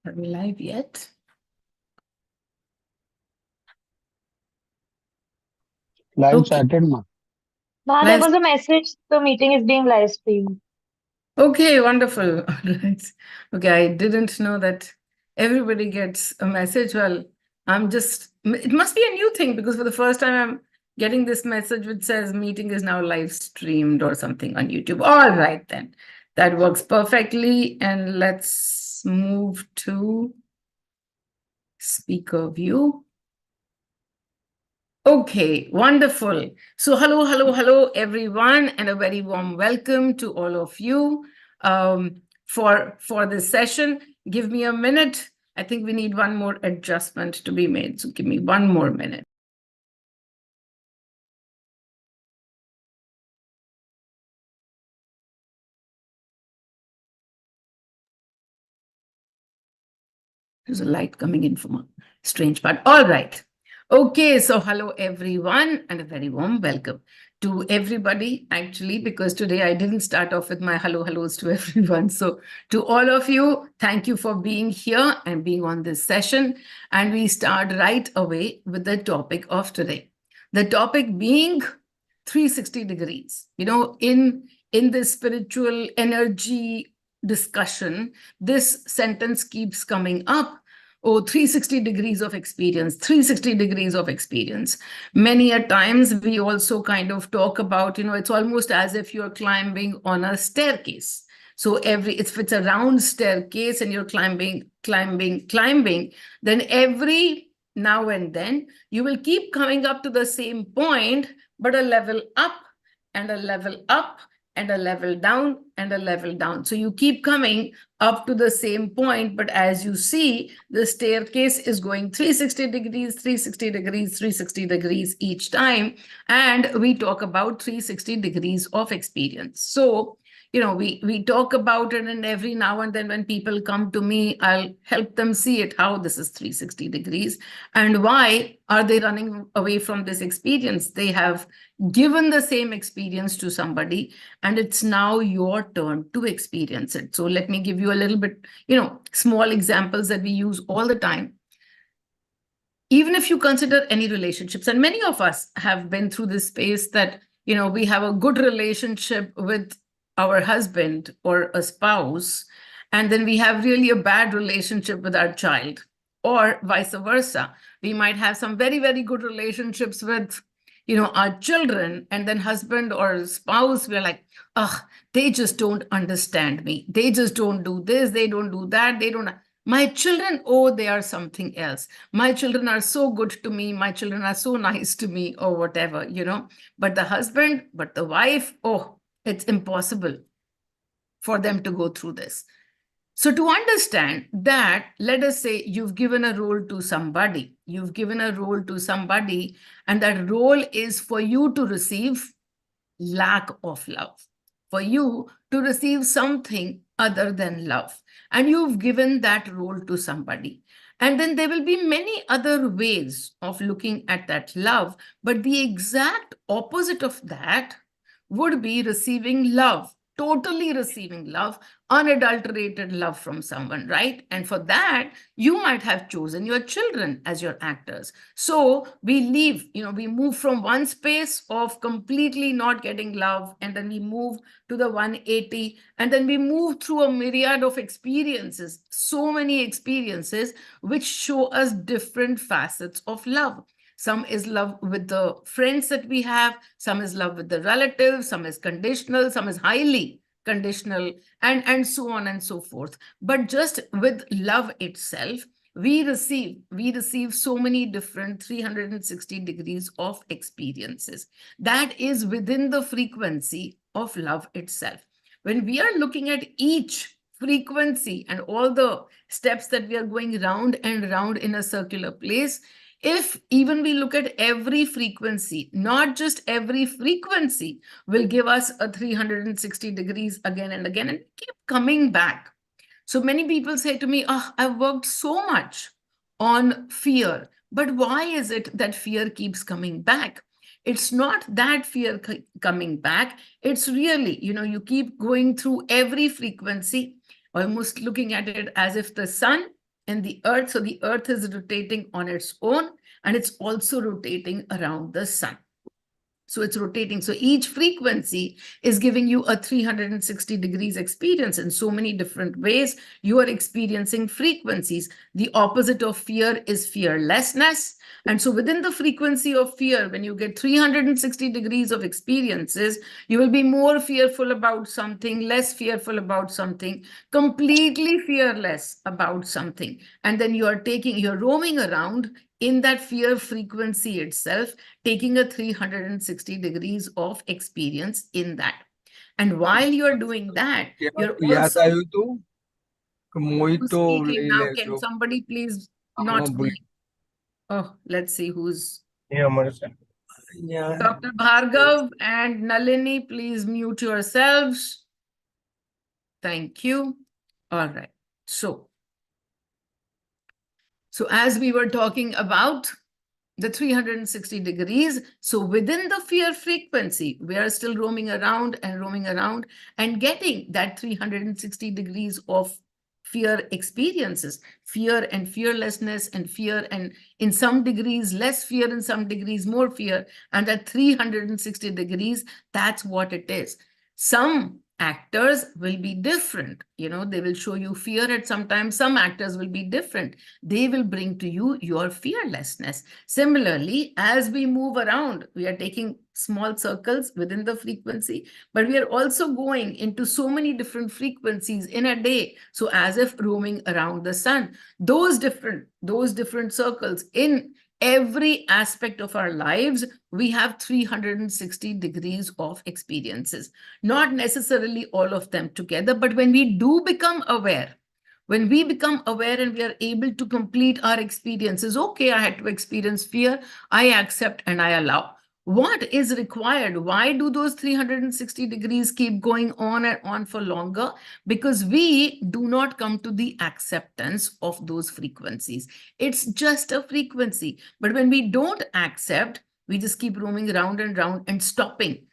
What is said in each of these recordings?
Are we live yet? Live Okay. started, ma. Ma, there Live. was a message. The meeting is being live streamed. Okay, wonderful. All right. Okay, I didn't know that everybody gets a message. Well, it must be a new thing because for the first time I'm getting this message which says meeting is now live streamed or something on YouTube. All right, then. That works perfectly. And let's move to speaker view. Okay, wonderful. So hello, everyone, and a very warm welcome to all of you for this session. Give me a minute. I think we need one more adjustment to be made. So give me one more minute. There's a light coming in from a strange part. All right. Okay, so hello everyone and a very warm welcome to everybody actually, because today I didn't start off with my hellos to everyone. So to all of you, thank you for being here and being on this session. And we start right away with the topic of today. The topic being 360 degrees. You know, in this spiritual energy discussion, this sentence keeps coming up. Oh, 360 degrees of experience, 360 degrees of experience. Many a times we also kind of talk about, you know, it's almost as if you're climbing on a staircase. So if it's a round staircase and you're climbing, then every now and then you will keep coming up to the same point, but a level up and a level up and a level down and a level down. So you keep coming up to the same point, but as you see, the staircase is going 360 degrees, 360 degrees, 360 degrees each time. And we talk about 360 degrees of experience. So, you know, we talk about it, and every now and then when people come to me, I'll help them see it, how this is 360 degrees and why are they running away from this experience. They have given the same experience to somebody, and it's now your turn to experience it. So let me give you a little bit, you know, small examples that we use all the time. Even if you consider any relationships, and many of us have been through this space that, you know, we have a good relationship with our husband or a spouse, and then we have really a bad relationship with our child, or vice versa. We might have some very, very good relationships with, you know, our children, and then husband or spouse, we're like, ugh, they just don't understand me. They just don't do this. They don't do that. They don't. My children, oh, they are something else. My children are so good to me. My children are so nice to me, or whatever, you know. But the husband, but the wife, oh, it's impossible for them to go through this. So to understand that, let us say you've given a role to somebody, and that role is for you to receive lack of love, for you to receive something other than love. And you've given that role to somebody. And then there will be many other ways of looking at that love. But the exact opposite of that would be receiving love, totally receiving love, unadulterated love from someone, right? And for that, you might have chosen your children as your actors. So we leave, you know, we move from one space of completely not getting love, and then we move to the 180, and then we move through a myriad of experiences, so many experiences which show us different facets of love. Some is love with the friends that we have, some is love with the relatives, some is conditional, some is highly conditional, and so on and so forth. But just with love itself, we receive so many different 360 degrees of experiences. That is within the frequency of love itself. When we are looking at each frequency and all the steps that we are going round and round in a circular place, if even we look at every frequency, not just every frequency will give us a 360 degrees again and again, and keep coming back. So many people say to me, oh, I've worked so much on fear, but why is it that fear keeps coming back? It's not that fear coming back. It's really, you know, you keep going through every frequency, almost looking at it as if the sun and the earth. So the earth is rotating on its own, and it's also rotating around the sun. So it's rotating. So each frequency is giving you a 360 degrees experience in so many different ways. You are experiencing frequencies. The opposite of fear is fearlessness. And so within the frequency of fear, when you get 360 degrees of experiences, you will be more fearful about something, less fearful about something, completely fearless about something. And then you're roaming around in that fear frequency itself, taking a 360 degrees of experience in that. And while you're doing that, you're યાદ also આવ્યું તું કે મોહિતો speaking લઈ now. Can લેજો. somebody please આમાં not ભૂલી mute? Oh, let's see who's અહીંયા મળશે. અહીંયા Dr. Bhargav and Nalini, please mute yourselves. Thank you. All right. So as we were talking about the 360 degrees. So within the fear frequency, we are still roaming around and getting that 360 degrees of fear experiences, fear and fearlessness, and fear, and in some degrees less fear, in some degrees more fear. And at 360 degrees, that's what it is. Some actors will be different. They will show you fear at some time. Some actors will be different. They will bring to you your fearlessness. Similarly, as we move around, we are taking small circles within the frequency, but we are also going into so many different frequencies in a day. So as if roaming around the sun, those different circles in every aspect of our lives, we have 360 degrees of experiences. Not necessarily all of them together, but when we do become aware, when we become aware and we are able to complete our experiences, okay, I had to experience fear, I accept and I allow. What is required? Why do those 360 degrees keep going on and on for longer? Because we do not come to the acceptance of those frequencies. It's just a frequency. But when we don't accept, we just keep roaming around and round and stopping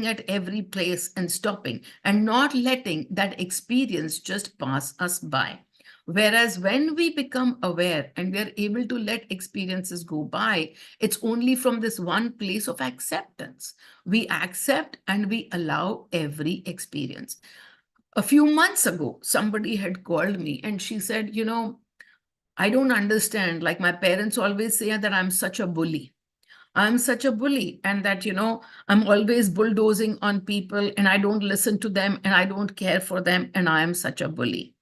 at every place and stopping and not letting that experience just pass us by. Whereas when we become aware and we are able to let experiences go by, it's only from this one place of acceptance. We accept and we allow every experience. A few months ago, somebody had called me and she said, I don't understand. Like my parents always say that I'm such a bully. I'm such a bully, and that, I'm always bulldozing on people and I don't listen to them and I don't care for them, and I am such a bully.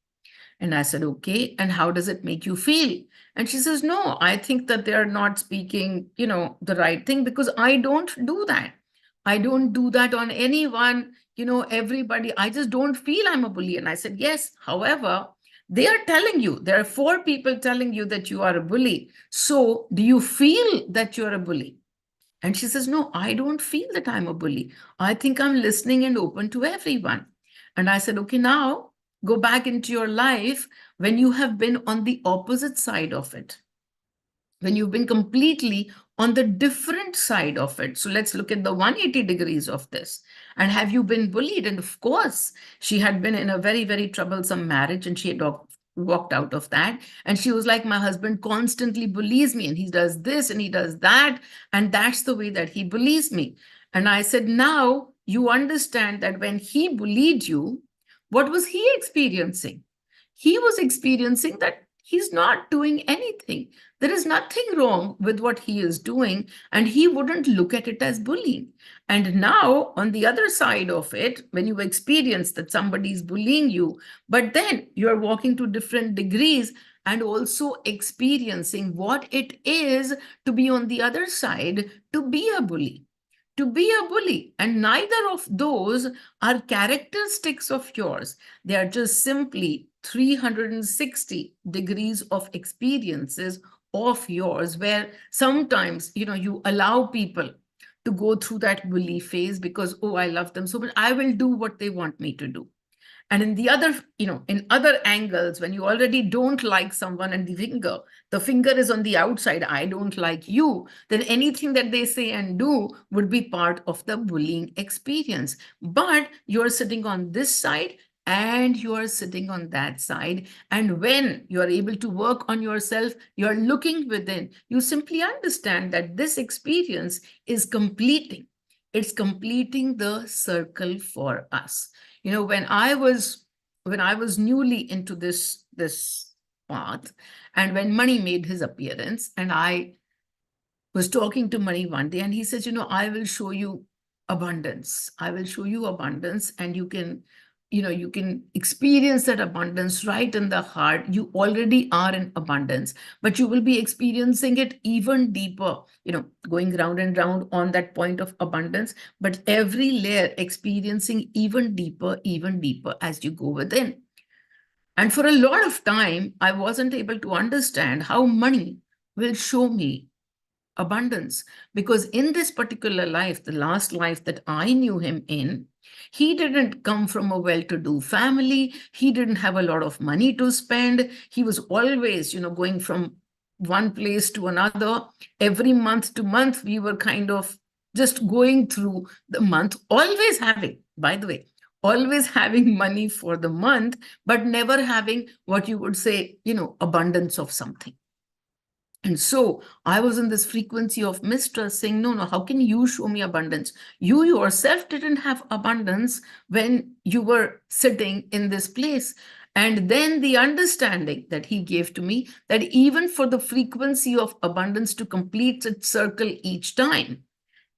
And I said, okay, and how does it make you feel? And she says, no, I think that they're not speaking, the right thing, because I don't do that. I don't do that on anyone, everybody. I just don't feel I'm a bully. And I said, yes, however, they are telling you, there are 4 people telling you that you are a bully. So do you feel that you're a bully? And she says, no, I don't feel that I'm a bully. I think I'm listening and open to everyone. And I said, okay, now go back into your life when you have been on the opposite side of it, when you've been completely on the different side of it. So let's look at the 180 degrees of this. And have you been bullied? And of course, she had been in a very, very troublesome marriage, and she had walked out of that. And she was like, my husband constantly bullies me, and he does this and he does that. And that's the way that he bullies me. And I said, now you understand that when he bullied you, what was he experiencing? He was experiencing that he's not doing anything. There is nothing wrong with what he is doing, and he wouldn't look at it as bullying. And now, on the other side of it, when you experience that somebody is bullying you, but then you're walking to different degrees and also experiencing what it is to be on the other side, to be a bully. To be a bully. And neither of those are characteristics of yours. They are just simply 360 degrees of experiences of yours, where sometimes, you allow people to go through that bully phase because, oh, I love them so much, I will do what they want me to do. And in the other, in other angles, when you already don't like someone and the finger is on the outside, I don't like you, then anything that they say and do would be part of the bullying experience. But you're sitting on this side and you are sitting on that side. And when you are able to work on yourself, you are looking within, you simply understand that this experience is completing. It's completing the circle for us. When I was newly into this path, and when Money made his appearance, and I was talking to Money one day, and he says, I will show you abundance. I will show you abundance, and you can experience that abundance right in the heart. You already are in abundance, but you will be experiencing it even deeper, going round and round on that point of abundance, but every layer experiencing even deeper as you go within. And for a lot of time, I wasn't able to understand how money will show me abundance, because in this particular life, the last life that I knew him in, he didn't come from a well-to-do family. He didn't have a lot of money to spend. He was always going from one place to another. Every month to month, we were kind of just going through the month, always having, by the way, always having money for the month, but never having what you would say, abundance of something. And so I was in this frequency of mistrust, saying, no, how can you show me abundance? You yourself didn't have abundance when you were sitting in this place. And then the understanding that he gave to me, that even for the frequency of abundance to complete its circle each time,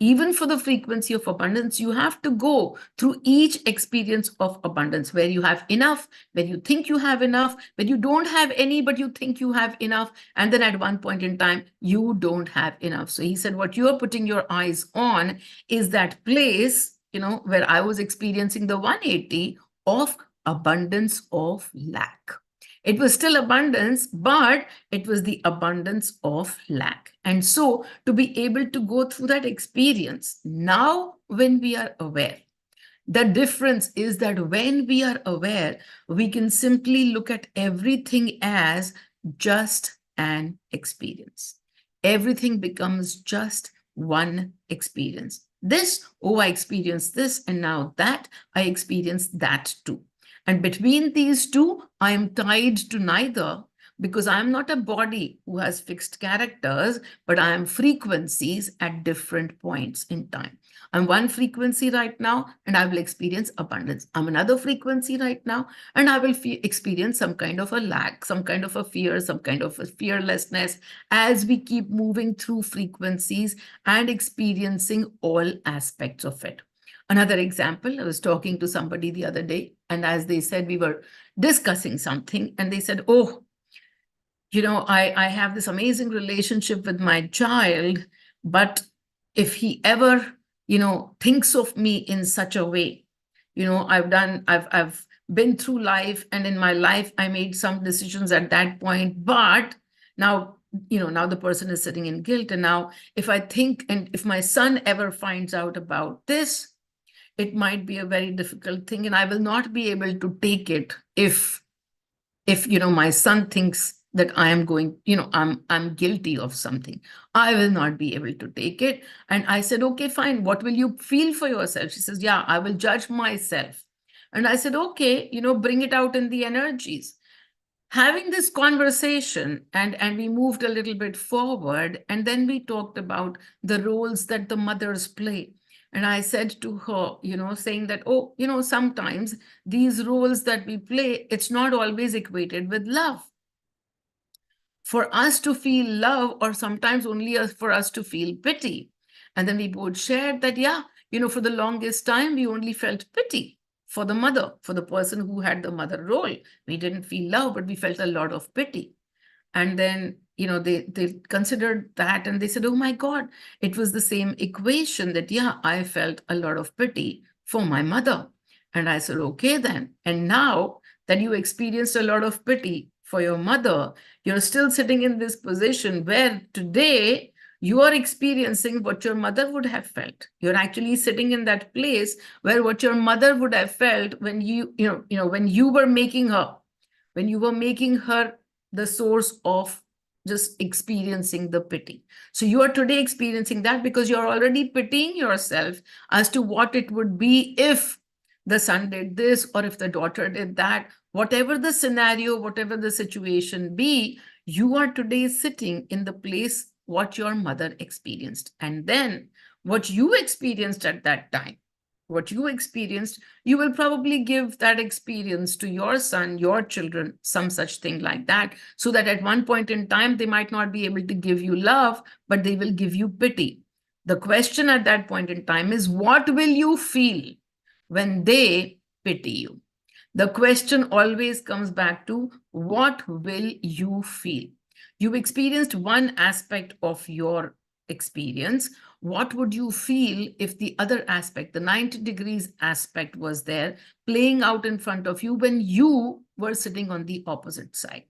even for the frequency of abundance, you have to go through each experience of abundance, where you have enough, where you think you have enough, where you don't have any, but you think you have enough. And then at one point in time, you don't have enough. So he said, what you're putting your eyes on is that place, where I was experiencing the 180 of abundance of lack. It was still abundance, but it was the abundance of lack. And so to be able to go through that experience, now when we are aware, the difference is that when we are aware, we can simply look at everything as just an experience. Everything becomes just one experience. I experienced this, and now that I experienced that too. And between these two, I am tied to neither, because I am not a body who has fixed characters, but I am frequencies at different points in time. I'm one frequency right now, and I will experience abundance. I'm another frequency right now, and I will experience some kind of a lack, some kind of a fear, some kind of a fearlessness, as we keep moving through frequencies and experiencing all aspects of it. Another example, I was talking to somebody the other day, and as they said, we were discussing something, and they said, oh, I have this amazing relationship with my child, but if he ever, thinks of me in such a way, I've been through life, and in my life, I made some decisions at that point, but now, now the person is sitting in guilt. And now if I think, and if my son ever finds out about this, it might be a very difficult thing, and I will not be able to take it if my son thinks that I am going, I'm guilty of something. I will not be able to take it. And I said, okay, fine. What will you feel for yourself? She says, yeah, I will judge myself. And I said, okay, bring it out in the energies. Having this conversation, and we moved a little bit forward, and then we talked about the roles that the mothers play. And I said to her, saying that, oh, sometimes these roles that we play, it's not always equated with love. For us to feel love, or sometimes only for us to feel pity. And then we both shared that, yeah, for the longest time, we only felt pity for the mother, for the person who had the mother role. We didn't feel love, but we felt a lot of pity. And then, they considered that, and they said, oh my God, it was the same equation that, yeah, I felt a lot of pity for my mother. And I said, okay, then. And now that you experienced a lot of pity for your mother, you're still sitting in this position where today you are experiencing what your mother would have felt. You're actually sitting in that place where what your mother would have felt when when you were making her, the source of just experiencing the pity. So you are today experiencing that because you're already pitying yourself as to what it would be if the son did this, or if the daughter did that, whatever the scenario, whatever the situation be, you are today sitting in the place what your mother experienced. And then what you experienced at that time, what you experienced, you will probably give that experience to your son, your children, some such thing like that, so that at one point in time, they might not be able to give you love, but they will give you pity. The question at that point in time is, what will you feel when they pity you? The question always comes back to, what will you feel? You experienced one aspect of your experience. What would you feel if the other aspect, the 90 degrees aspect, was there playing out in front of you when you were sitting on the opposite side?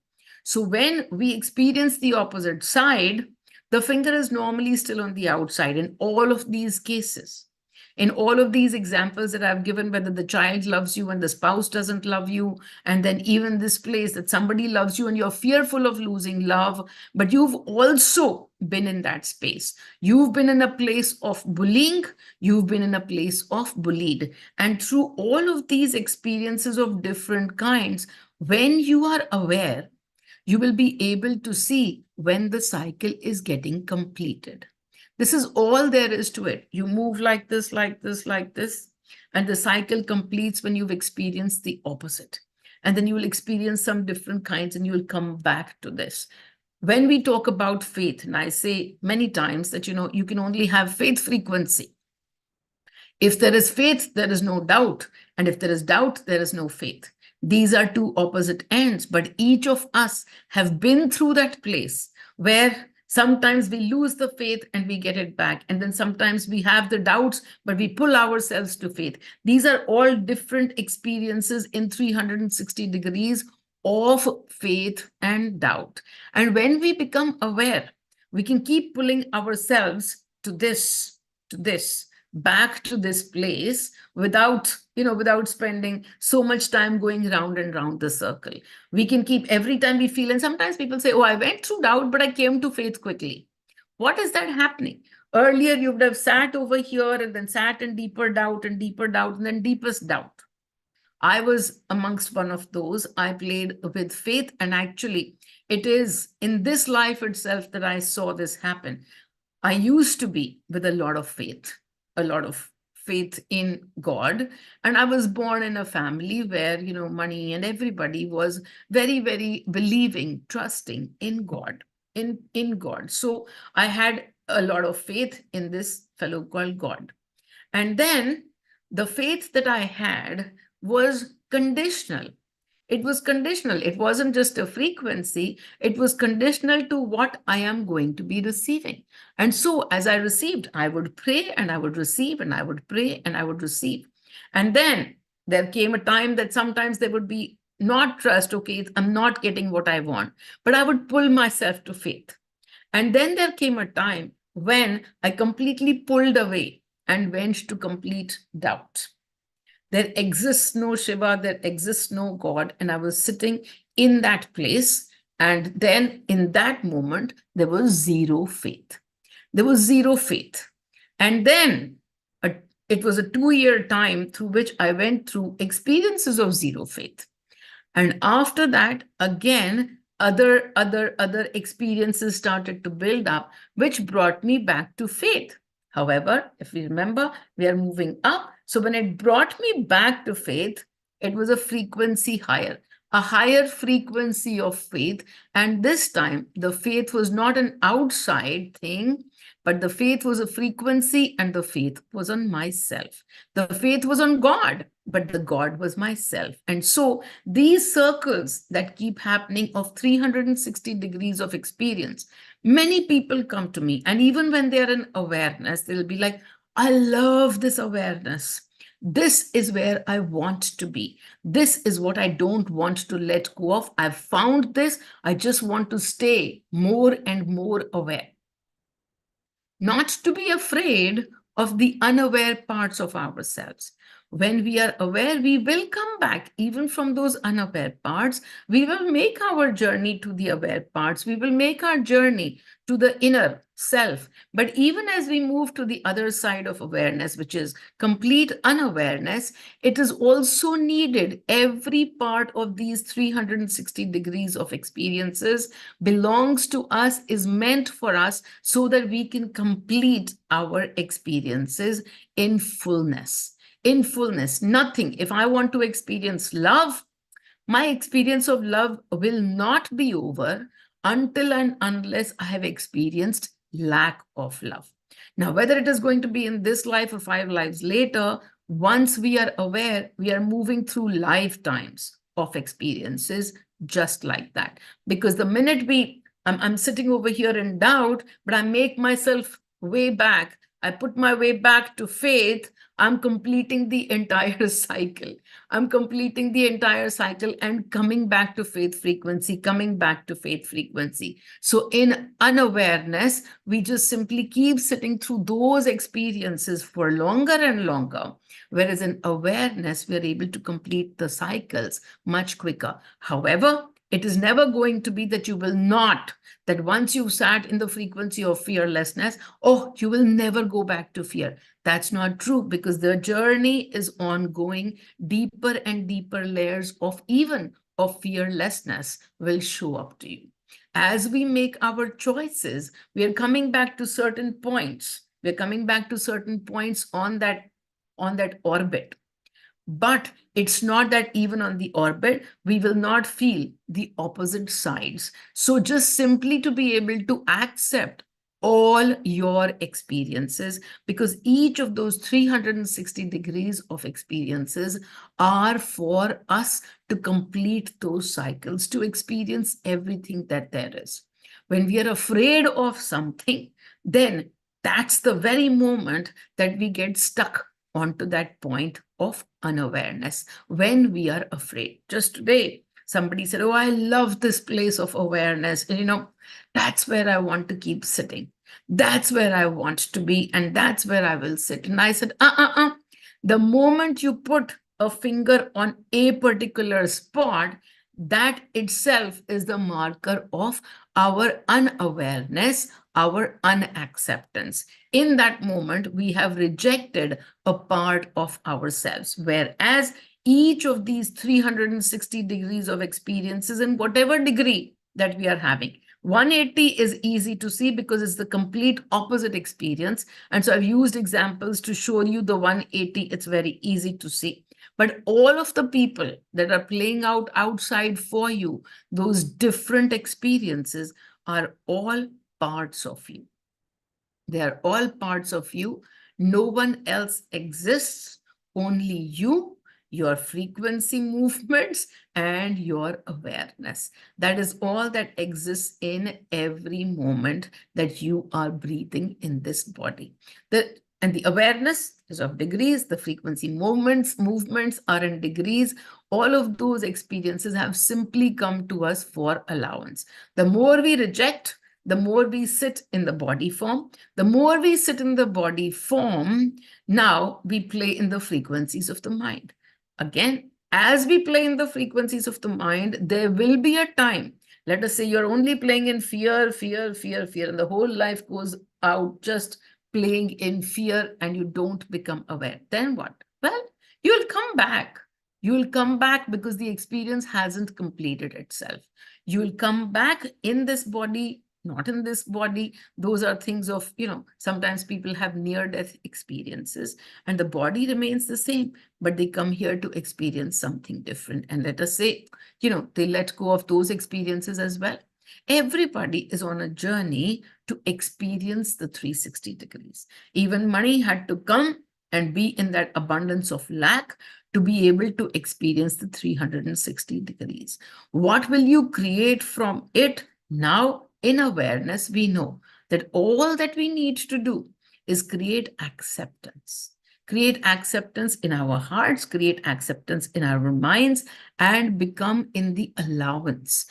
So when we experience the opposite side, the finger is normally still on the outside in all of these cases. In all of these examples that I've given, whether the child loves you and the spouse doesn't love you, and then even this place that somebody loves you and you're fearful of losing love, but you've also been in that space. You've been in a place of bullying, you've been in a place of bullied. And through all of these experiences of different kinds, when you are aware, you will be able to see when the cycle is getting completed. This is all there is to it. You move like this, like this, like this, and the cycle completes when you've experienced the opposite. And then you will experience some different kinds and you will come back to this. When we talk about faith, and I say many times that, you can only have faith frequency. If there is faith, there is no doubt. And if there is doubt, there is no faith. These are two opposite ends, but each of us have been through that place where sometimes we lose the faith and we get it back. And then sometimes we have the doubts, but we pull ourselves to faith. These are all different experiences in 360 degrees of faith and doubt. And when we become aware, we can keep pulling ourselves to this, back to this place without spending so much time going round and round the circle. We can keep, every time we feel, and sometimes people say, oh, I went through doubt, but I came to faith quickly. What is that happening? Earlier, you would have sat over here and then sat in deeper doubt and then deepest doubt. I was amongst one of those. I played with faith, and actually, it is in this life itself that I saw this happen. I used to be with a lot of faith in God. And I was born in a family where, money and everybody was very, very believing, trusting in God, in God. So I had a lot of faith in this fellow called God. And then the faith that I had was conditional. It was conditional. It wasn't just a frequency. It was conditional to what I am going to be receiving. And so as I received, I would pray and I would receive, and I would pray and I would receive. And then there came a time that sometimes there would be not trust. Okay, I'm not getting what I want, but I would pull myself to faith. And then there came a time when I completely pulled away and went to complete doubt. There exists no Shiva, there exists no God. And I was sitting in that place. And then in that moment, there was zero faith. There was zero faith. And then it was a 2-year time through which I went through experiences of zero faith. And after that, again, other experiences started to build up, which brought me back to faith. However, if we remember, we are moving up. So when it brought me back to faith, it was a frequency higher, a higher frequency of faith. And this time, the faith was not an outside thing, but the faith was a frequency, and the faith was on myself. The faith was on God, but the God was myself. And so these circles that keep happening of 360 degrees of experience, many people come to me, and even when they're in awareness, they'll be like, I love this awareness. This is where I want to be. This is what I don't want to let go of. I've found this. I just want to stay more and more aware. Not to be afraid of the unaware parts of ourselves, When we are aware, we will come back even from those unaware parts. We will make our journey to the aware parts. We will make our journey to the inner self. But even as we move to the other side of awareness, which is complete unawareness, it is also needed. Every part of these 360 degrees of experiences belongs to us, is meant for us so that we can complete our experiences in fullness. In fullness, nothing. If I want to experience love, my experience of love will not be over until and unless I have experienced lack of love. Now, whether it is going to be in this life or 5 lives later, once we are aware, we are moving through lifetimes of experiences just like that. Because the minute I'm sitting over here in doubt, but I make myself way back, I put my way back to faith, I'm completing the entire cycle. I'm completing the entire cycle and coming back to faith frequency, coming back to faith frequency. So in unawareness, we just simply keep sitting through those experiences for longer and longer. Whereas in awareness, we're able to complete the cycles much quicker. However, it is never going to be that you will not, that once you've sat in the frequency of fearlessness, oh, you will never go back to fear. That's not true, because the journey is ongoing. Deeper and deeper layers of even of fearlessness will show up to you. As we make our choices, we are coming back to certain points. We're coming back to certain points on that orbit. But it's not that even on the orbit, we will not feel the opposite sides. So just simply to be able to accept all your experiences, because each of those 360 degrees of experiences are for us to complete those cycles, to experience everything that there is. When we are afraid of something, then that's the very moment that we get stuck onto that point of unawareness when we are afraid. Just today, somebody said, oh, I love this place of awareness. And that's where I want to keep sitting. That's where I want to be. And that's where I will sit. And I said, the moment you put a finger on a particular spot, that itself is the marker of our unawareness, our unacceptance. In that moment, we have rejected a part of ourselves, whereas each of these 360 degrees of experiences, in whatever degree that we are having, 180 is easy to see because it's the complete opposite experience. And so I've used examples to show you the 180. It's very easy to see. But all of the people that are playing out outside for you, those different experiences are all parts of you. They are all parts of you. No one else exists, only you, your frequency movements, and your awareness. That is all that exists in every moment that you are breathing in this body. And the awareness is of degrees, the frequency movements are in degrees. All of those experiences have simply come to us for allowance. The more we reject, the more we sit in the body form. The more we sit in the body form, now we play in the frequencies of the mind. Again, as we play in the frequencies of the mind, there will be a time. Let us say you're only playing in fear, fear, fear, fear, and the whole life goes out just playing in fear and you don't become aware. Then what? Well, you'll come back. You'll come back because the experience hasn't completed itself. You'll come back in this body, not in this body. Those are things of, sometimes people have near-death experiences and the body remains the same, but they come here to experience something different. And let us say, they let go of those experiences as well. Everybody is on a journey to experience the 360 degrees. Even money had to come and be in that abundance of lack to be able to experience the 360 degrees. What will you create from it now? In awareness, we know that all that we need to do is create acceptance. Create acceptance in our hearts, create acceptance in our minds, and become in the allowance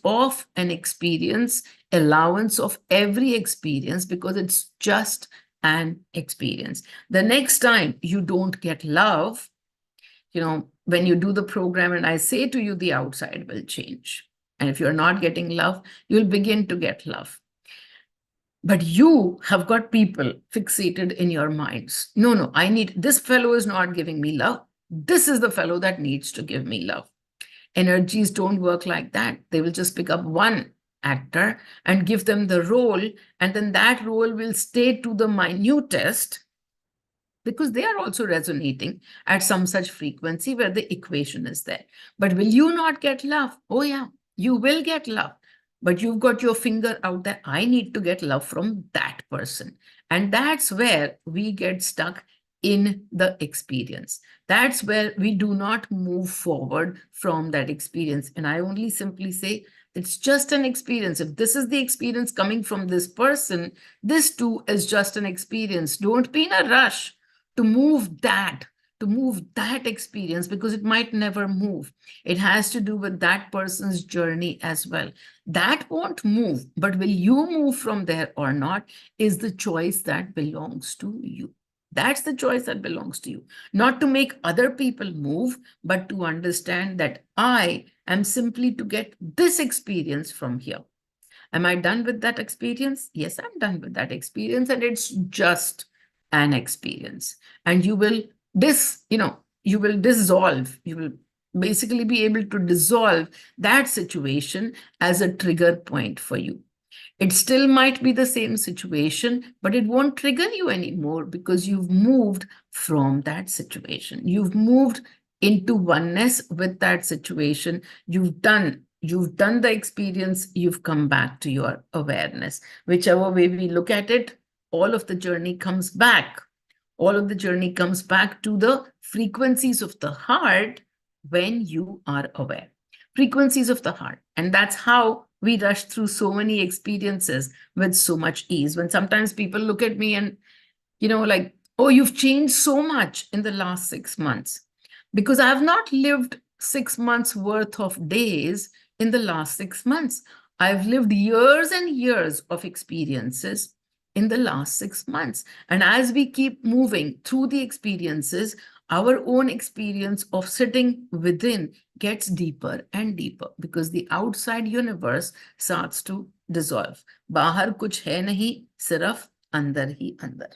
of an experience, allowance of every experience, because it's just an experience. The next time you don't get love, when you do the program and I say to you, the outside will change. And if you're not getting love, you'll begin to get love. But you have got people fixated in your minds. No, this fellow is not giving me love. This is the fellow that needs to give me love. Energies don't work like that. They will just pick up one actor and give them the role, and then that role will stay to the minutest because they are also resonating at some such frequency where the equation is there. But will you not get love? Oh, yeah, you will get love. But you've got your finger out there. I need to get love from that person. And that's where we get stuck in the experience. That's where we do not move forward from that experience. And I only simply say, it's just an experience. If this is the experience coming from this person, this too is just an experience. Don't be in a rush to move that experience, because it might never move. It has to do with that person's journey as well. That won't move, but will you move from there or not is the choice that belongs to you. That's the choice that belongs to you. Not to make other people move, but to understand that I am simply to get this experience from here. Am I done with that experience? Yes, I'm done with that experience, and it's just an experience. And you will dissolve, you will basically be able to dissolve that situation as a trigger point for you. It still might be the same situation, but it won't trigger you anymore because you've moved from that situation. You've moved into oneness with that situation. You've done the experience, you've come back to your awareness. Whichever way we look at it, all of the journey comes back. All of the journey comes back to the frequencies of the heart when you are aware. Frequencies of the heart. And that's how we rush through so many experiences with so much ease. When sometimes people look at me and, like, oh, you've changed so much in the last 6 months. Because I've not lived 6 months worth of days in the last 6 months. I've lived years and years of experiences in the last 6 months. And as we keep moving through the experiences, our own experience of sitting within gets deeper and deeper because the outside universe starts to dissolve. Bahar kuch hai nahi, sirf andar hi andar.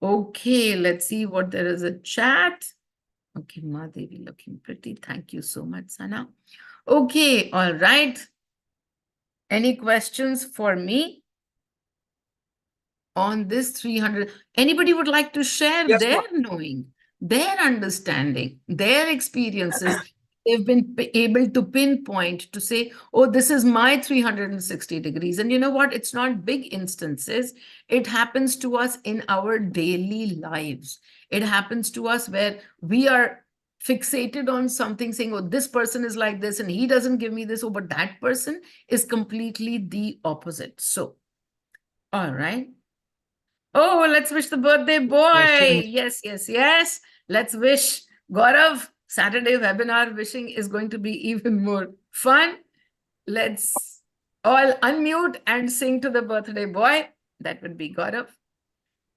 Okay, let's see what there is a chat. Okay, Madevi looking pretty. Thank you so much, Sana. Okay, all right. Any questions for me on this 300? Anybody would like to share Yes, their ma'am. knowing, their understanding, their experiences? They've been able to pinpoint to say, oh, this is my 360 degrees. And you know what? It's not big instances. It happens to us in our daily lives. It happens to us where we are fixated on something, saying, oh, this person is like this and he doesn't give me this. Oh, but that person is completely the opposite. So, all right. Oh, let's wish the birthday boy. Yes. Let's wish Gaurav. Saturday webinar wishing is going to be even more fun. Let's all unmute and sing to the birthday boy. That would be Gaurav.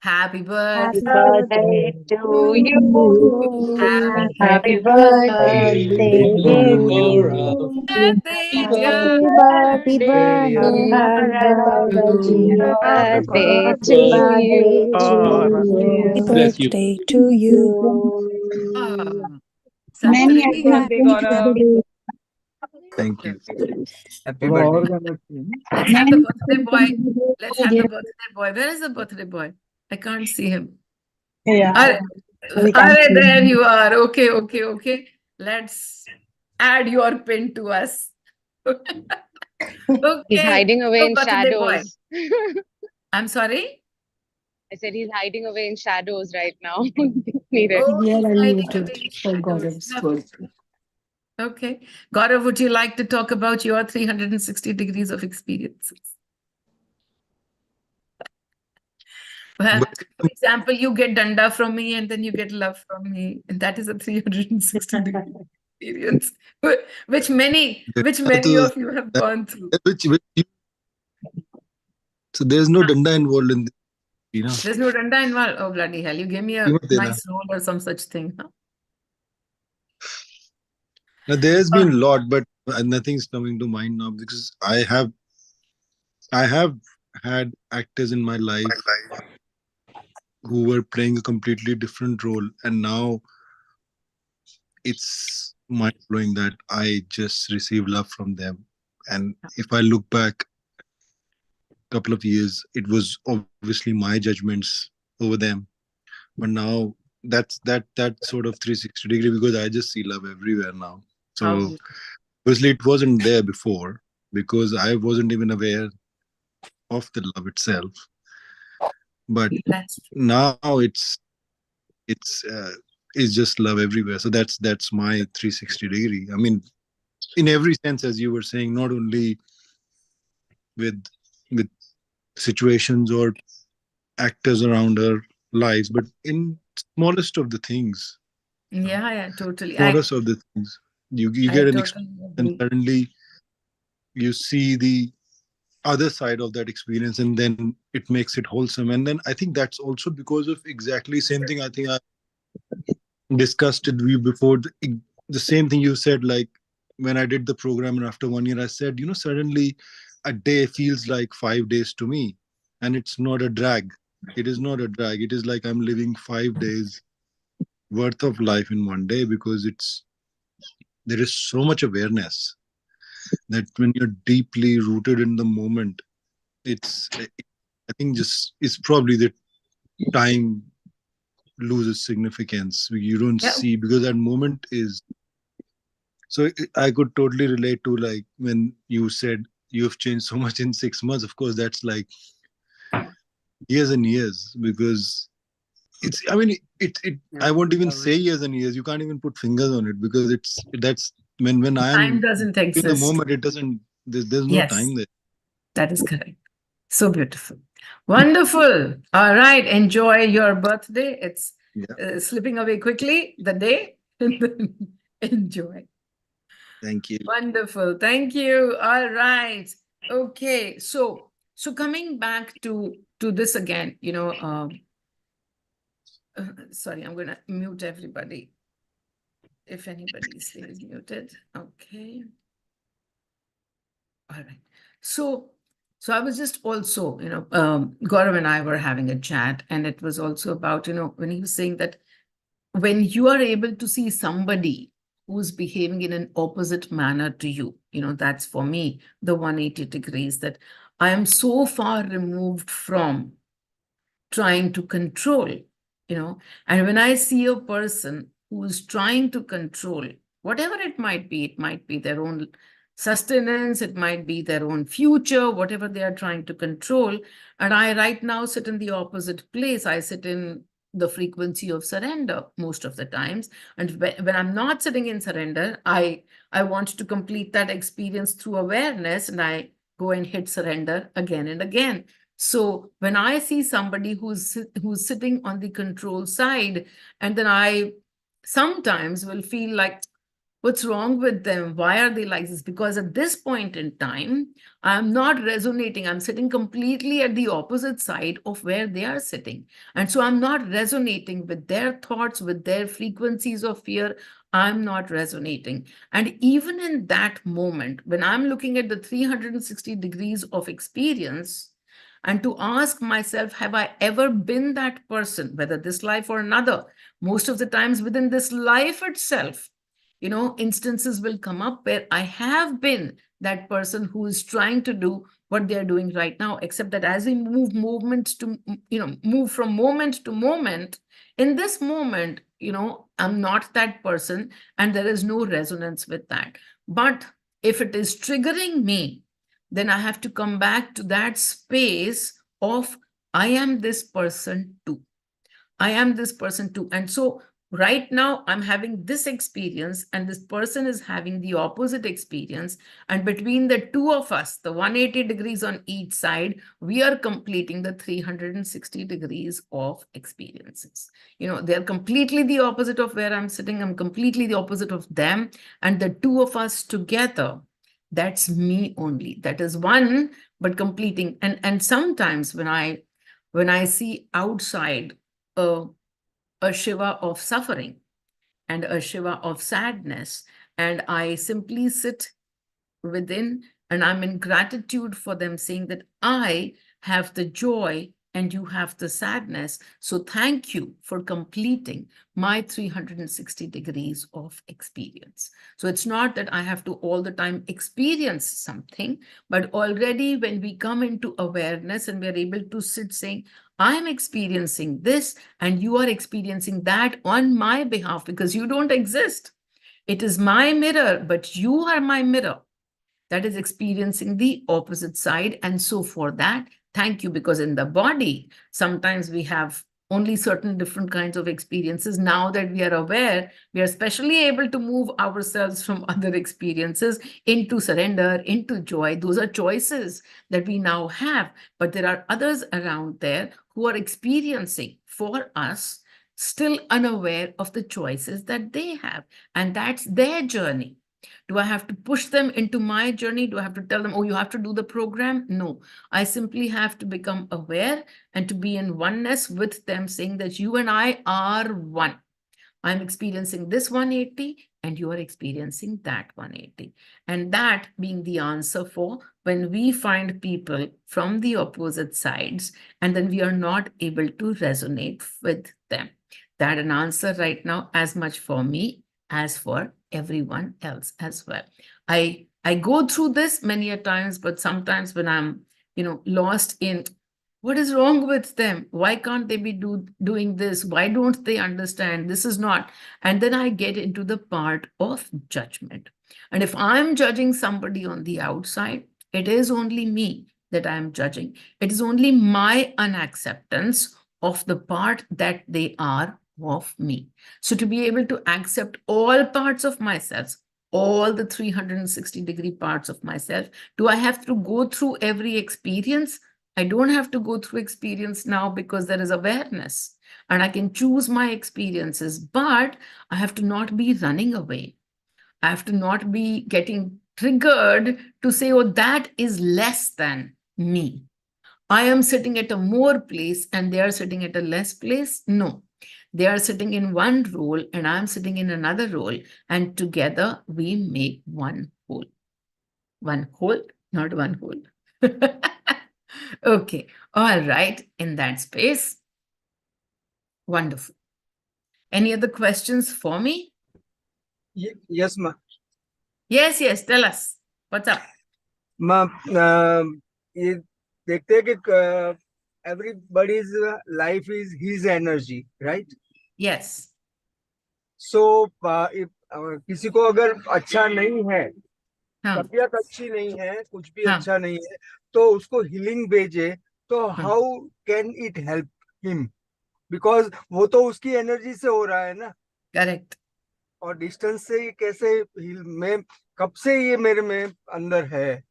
Happy Happy birthday birthday to to you. happy Happy Birthday, birthday, dear Gaurav. you. birthday, Happy dear Happy birthday, birthday. Gaurav. Happy Happy birthday birthday, to birthday you. to Happy you. Bless you. birthday to you. Ah, Many Santri. happy Happy birthday. Thank you. Happy थोड़ा और birthday. गाना चाहिए Let's have the Many birthday boy. Let's have the happy birthday boy. Where is the birthday boy? I can't see him. Yeah, Are, we can see. there you are. Okay. Let's add your pin to us. He's Okay. hiding away So in birthday boy. shadows. I'm sorry. I said he's hiding away in shadows right now. Needed. Oh, We are he's hiding unmuted away in for shadows. Gaurav's Lovely. birthday. Okay. Gaurav, would you like to talk about your 360 degrees of experiences? Well, for example, you get danda from me and then you get love from me. And that is a 360 degree experience, which many तो of you have gone through. which so there's no danda involved in this. Tina, There's no danda involved. Oh, bloody hell. You gave me a कीमत देना. nice role or some such thing. Huh? Now there's Uh, been a lot, but nothing's coming to mind now because I have had actors in my life who were playing a completely different role, and now it's mind blowing that I just receive love from them. And if I look back a couple of years, it was obviously my judgments over them. But now that sort of 360 degree, because I just see love everywhere now. how So beautiful. obviously it wasn't there before because I wasn't even aware of the love itself. But That's true. now it's it's just love everywhere. So that's my 360 degree. I mean, in every sense, as you were saying, not only with with situations or actors around our lives, but in smallest of the things, Yeah, totally. smallest of the things. You I get an totally experience and agree. suddenly you see the other side of that experience, and then it makes it wholesome. And then I think that's also because of exactly same thing. I think I discussed it with you before. The same thing you said, like when I did the program, and after 1 year, I said, suddenly a day feels like 5 days to me, and it's not a drag. It is not a drag. It is like I'm living 5 days worth of life in one day because there is so much awareness that when you're deeply rooted in the moment, it's I think just it's probably the time loses significance. You don't Yeah, see because that moment is. So I could totally relate to, like, when you said you have changed so much in 6 months. Of course, that's like years and years because it's. I mean, it. I won't even say years and years. You can't even put fingers on it because that's when I am time doesn't in the exist. moment. It doesn't. There's no time Yes, there. that is correct. So beautiful. Wonderful. All right. Enjoy your birthday. It's Yeah. slipping away quickly, the day. Enjoy. Thank you. Wonderful. Thank you. All right. Okay. So coming back to this again, sorry, I'm gonna mute everybody if anybody stays muted. Okay. All right. So I was just also, Gaurav and I were having a chat, and it was also about, when he was saying that when you are able to see somebody who's behaving in an opposite manner to you, that's for me the 180 degrees, that I am so far removed from trying to control, and when I see a person who is trying to control whatever it might be their own sustenance, it might be their own future, whatever they are trying to control. And I right now sit in the opposite place. I sit in the frequency of surrender most of the times. And when I'm not sitting in surrender, I want to complete that experience through awareness, and I go and hit surrender again and again. So when I see somebody who's sitting on the control side, and then I sometimes will feel like, what's wrong with them? Why are they like this? Because at this point in time, I'm not resonating. I'm sitting completely at the opposite side of where they are sitting. And so I'm not resonating with their thoughts, with their frequencies of fear. I'm not resonating. And even in that moment, when I'm looking at the 360 degrees of experience, and to ask myself, have I ever been that person, whether this life or another? Most of the times within this life itself, instances will come up where I have been that person who is trying to do what they're doing right now, except that as we move from moment to moment, in this moment, I'm not that person, and there is no resonance with that. But if it is triggering me, then I have to come back to that space of, I am this person too. I am this person too. And so right now I'm having this experience, and this person is having the opposite experience. And between the two of us, the 180 degrees on each side, we are completing the 360 degrees of experiences. They're completely the opposite of where I'm sitting. I'm completely the opposite of them. And the two of us together, that's me only. That is one, but completing. And sometimes when I see outside a Shiva of suffering and a Shiva of sadness, and I simply sit within and I'm in gratitude for them, saying that I have the joy and you have the sadness. So thank you for completing my 360 degrees of experience. So it's not that I have to all the time experience something, but already when we come into awareness and we're able to sit saying, I'm experiencing this and you are experiencing that on my behalf because you don't exist. It is my mirror, but you are my mirror that is experiencing the opposite side. And so for that, thank you, because in the body, sometimes we have only certain different kinds of experiences. Now that we are aware, we are especially able to move ourselves from other experiences into surrender, into joy. Those are choices that we now have, but there are others around there who are experiencing for us, still unaware of the choices that they have. And that's their journey. Do I have to push them into my journey? Do I have to tell them, oh, you have to do the program? No, I simply have to become aware and to be in oneness with them, saying that you and I are one. I'm experiencing this 180 and you are experiencing that 180. And that being the answer for when we find people from the opposite sides and then we are not able to resonate with them. That an answer right now as much for me as for everyone else as well. I go through this many a times, but sometimes when I'm, lost in what is wrong with them? Why can't they be doing this? Why don't they understand? This is not. And then I get into the part of judgment. And if I'm judging somebody on the outside, it is only me that I'm judging. It is only my unacceptance of the part that they are of me. So to be able to accept all parts of myself, all the 360-degree parts of myself, do I have to go through every experience? I don't have to go through experience now because there is awareness and I can choose my experiences, but I have to not be running away. I have to not be getting triggered to say, oh, that is less than me. I am sitting at a more place and they are sitting at a less place. No, they are sitting in one role and I'm sitting in another role. And together we make one whole. One whole, not one whole. Okay, all right, in that space. Wonderful. Any other questions for me? Yes, ma. Yes, tell us. What's up? Ma, ये देखते हैं कि everybody's life is his energy, right? Yes. So, if किसी को अगर अच्छा नहीं है, हाँ, तबीयत अच्छी नहीं है, कुछ भी हाँ, अच्छा नहीं है, तो उसको हीलिंग भेजे, तो हाँ. how can it help him? Because वो तो उसकी एनर्जी से हो रहा है ना, Correct. और डिस्टेंस से ये कैसे heal मैं कब से ये मेरे में अंदर है,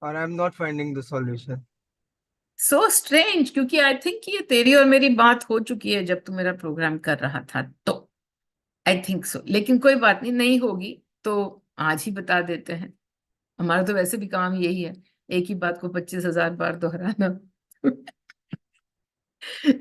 और I am not finding the solution. So strange, क्योंकि आई थिंक ये तेरी और मेरी बात हो चुकी है जब तू मेरा प्रोग्राम कर रहा था, तो आई थिंक सो. लेकिन कोई बात नहीं, नहीं होगी तो आज ही बता देते हैं. हमारा तो वैसे भी काम यही है, एक ही बात को 25,000 बार दोहराना.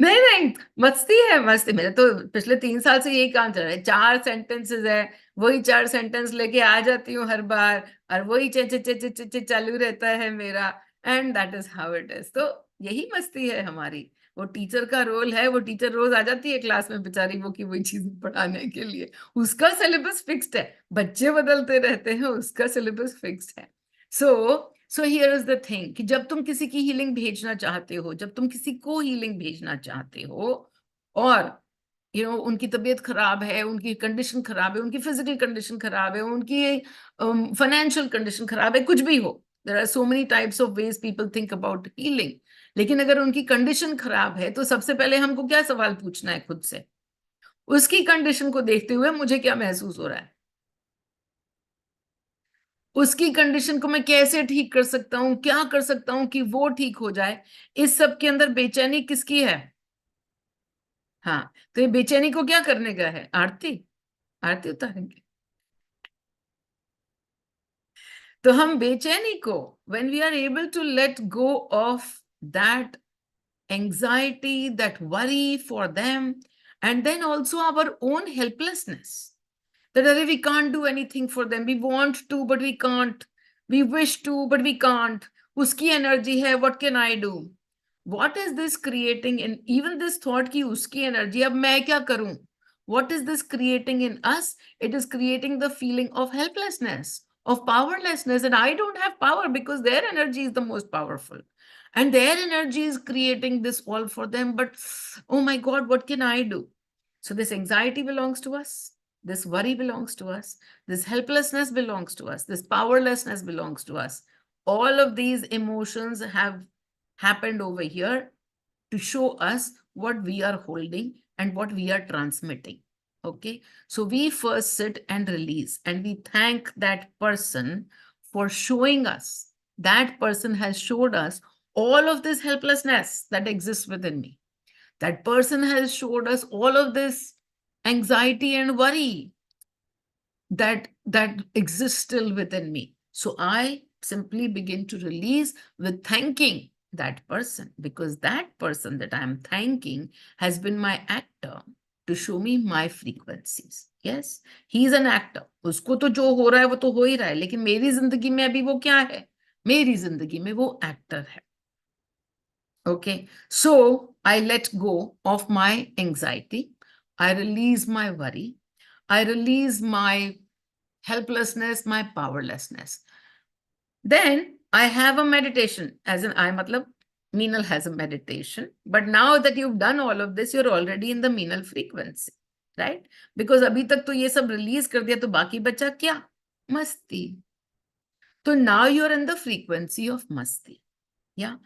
नहीं, मस्ती है, मस्ती. मेरे तो पिछले 3 साल से यही काम चल रहा है. 4 सेंटेंसेस है, वही 4 सेंटेंस लेके आ जाती हूँ हर बार और वही चे चे चे चे चे चे चालू रहता है मेरा. And that is how it is. तो यही मस्ती है हमारी. वो टीचर का रोल है. वो टीचर रोज आ जाती है क्लास में बेचारी, वो की वही चीज पढ़ाने के लिए. उसका सिलेबस फिक्स्ड है, बच्चे बदलते रहते हैं, उसका सिलेबस फिक्स्ड है. So here is the thing कि जब तुम किसी की हीलिंग भेजना चाहते हो, जब तुम किसी को हीलिंग भेजना चाहते हो और उनकी तबीयत खराब है, उनकी कंडीशन खराब है, उनकी फिजिकल कंडीशन खराब है, उनकी फाइनेंशियल कंडीशन खराब है, कुछ भी हो, there are so many types of ways people think about healing. लेकिन अगर उनकी कंडीशन खराब है तो सबसे पहले हमको क्या सवाल पूछना है खुद से, उसकी कंडीशन को देखते हुए मुझे क्या महसूस हो रहा है, उसकी कंडीशन को मैं कैसे ठीक कर सकता हूं, क्या कर सकता हूं कि वो ठीक हो जाए. इस सब के अंदर बेचैनी किसकी है? हाँ, तो ये बेचैनी को क्या करने का है? आरती, आरती उतारेंगे. तो हम बेचैनी को, when we are able to let go of that anxiety, that worry for them, and then also our own helplessness. That we can't do anything for them. We want to, but we can't. We wish to, but we can't. Uski energy hai, what can I do? What is this creating in even this thought ki uski energy, ab main kya karoon? What is this creating in us? It is creating the feeling of helplessness, of powerlessness, and I don't have power because their energy is the most powerful. And their energy is creating this all for them. But oh my God, what can I do? So this anxiety belongs to us. This worry belongs to us. This helplessness belongs to us. This powerlessness belongs to us. All of these emotions have happened over here to show us what we are holding and what we are transmitting. Okay, so we first sit and release, and we thank that person for showing us. That person has showed us all of this helplessness that exists within me. That person has showed us all of this anxiety and worry that exists still within me. So I simply begin to release with thanking that person, because that person that I'm thanking has been my actor to show me my frequencies. Yes, he is an actor. उसको तो जो हो रहा है वो तो हो ही रहा है, लेकिन मेरी जिंदगी में अभी वो क्या है? मेरी जिंदगी में वो एक्टर है. Okay, so I let go of my anxiety. I release my worry. I release my helplessness, my powerlessness. Then I have a meditation, as in I matlab Meenal has a meditation. But now that you've done all of this, you're already in the Meenal frequency, right? Because abhi tak to ye sab release kar diya, to baki bacha kya? Masti. So now you're in the frequency of masti. Yeah.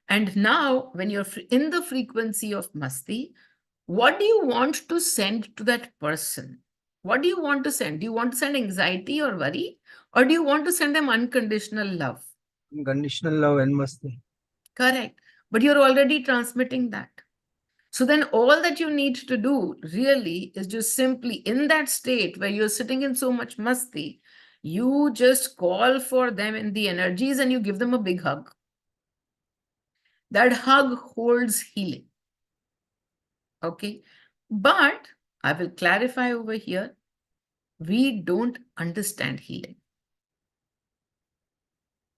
And now when you're in the frequency of masti, what do you want to send to that person? What do you want to send? Do you want to send anxiety or worry? Or do you want to send them unconditional love? Unconditional love and masti. Correct. But you're already transmitting that. So then all that you need to do really is just simply in that state where you're sitting in so much masti, you just call for them in the energies and you give them a big hug. That hug holds healing. Okay. But I will clarify over here. We don't understand healing.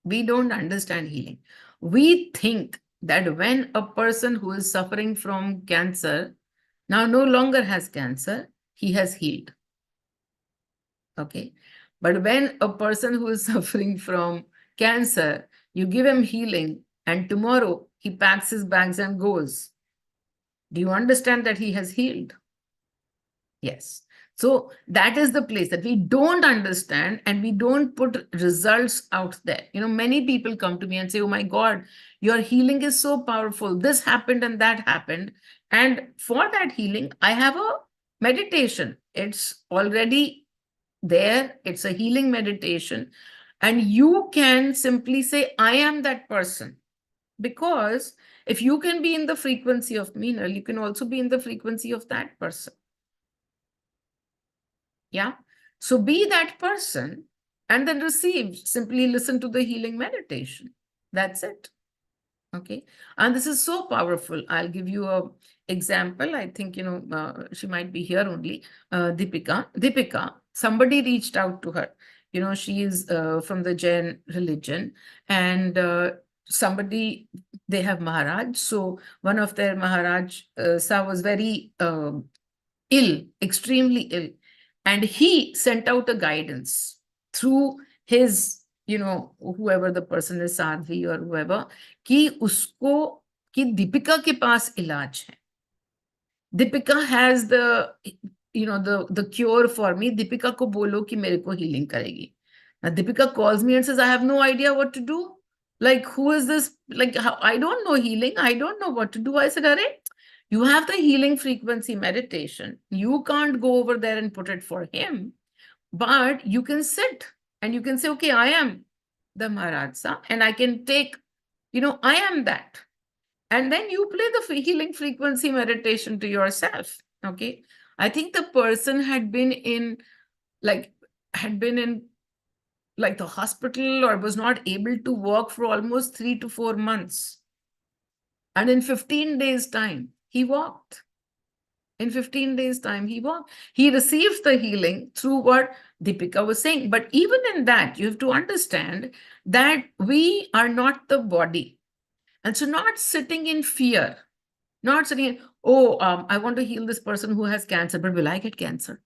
We don't understand healing. We think that when a person who is suffering from cancer now no longer has cancer, he has healed. Okay. But when a person who is suffering from cancer, you give him healing, and tomorrow he packs his bags and goes, do you understand that he has healed? Yes. So that is the place that we don't understand, and we don't put results out there. You know, many people come to me and say, oh my God, your healing is so powerful. This happened and that happened. And for that healing, I have a meditation. It's already there. It's a healing meditation. And you can simply say, I am that person. Because if you can be in the frequency of Meenal, you can also be in the frequency of that person. Yeah. So be that person and then receive. Simply listen to the healing meditation. That's it. Okay. And this is so powerful. I'll give you a example. I think, she might be here only. Deepika, somebody reached out to her. She is from the Jain religion, and they have Maharaj. So one of their Maharaj was very ill, extremely ill. And he sent out a guidance through his, whoever the person is, Sadhvi or whoever, कि Deepika ke paas ilaj hai. Deepika has the cure for me. Deepika ko bolo ki mere ko healing karegi. Now Deepika calls me and says, I have no idea what to do. Like, who is this? Like, I don't know healing. I don't know what to do. I said, Arey, you have the healing frequency meditation. You can't go over there and put it for him, but you can sit and you can say, okay, I am the Maharajsa, and I can take, I am that. And then you play the healing frequency meditation to yourself. Okay. I think the person had been in like the hospital or was not able to work for almost 3 to 4 months. And in 15 days' time, he walked. In 15 days' time, he walked. He received the healing through what Deepika was saying. But even in that, you have to understand that we are not the body. And so not sitting in fear, not sitting in, oh, I want to heal this person who has cancer, but will I get cancer?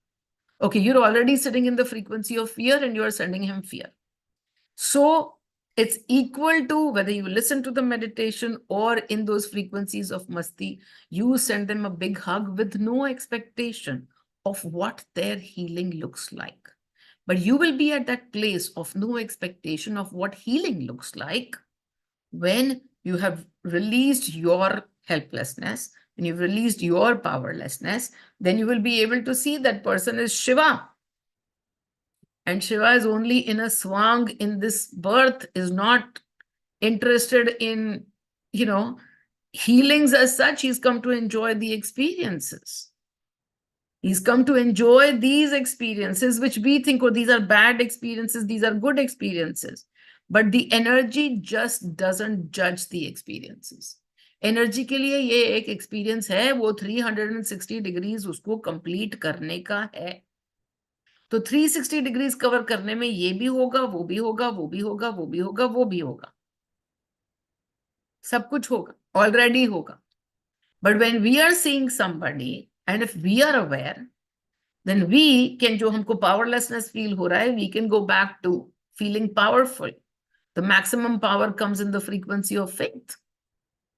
Okay, you're already sitting in the frequency of fear and you're sending him fear. So it's equal to whether you listen to the meditation or in those frequencies of masti, you send them a big hug with no expectation of what their healing looks like. But you will be at that place of no expectation of what healing looks like when you have released your helplessness, when you've released your powerlessness, then you will be able to see that person is Shiva. And Shiva is only in a swang in this birth, is not interested in, healings as such. He's come to enjoy the experiences. He's come to enjoy these experiences, which we think, oh, these are bad experiences, these are good experiences. But the energy just doesn't judge the experiences. Energy के लिए ये एक experience है, वो 360 degrees उसको complete करने का है. तो 360 डिग्रीज कवर करने में ये भी होगा, वो भी होगा, वो भी होगा, वो भी होगा, वो भी होगा, सब कुछ होगा, ऑलरेडी होगा. But when we are seeing somebody and if we are aware, then we can, जो हमको powerlessness feel हो रहा है, we can go back to feeling powerful. The maximum power comes in the frequency of faith.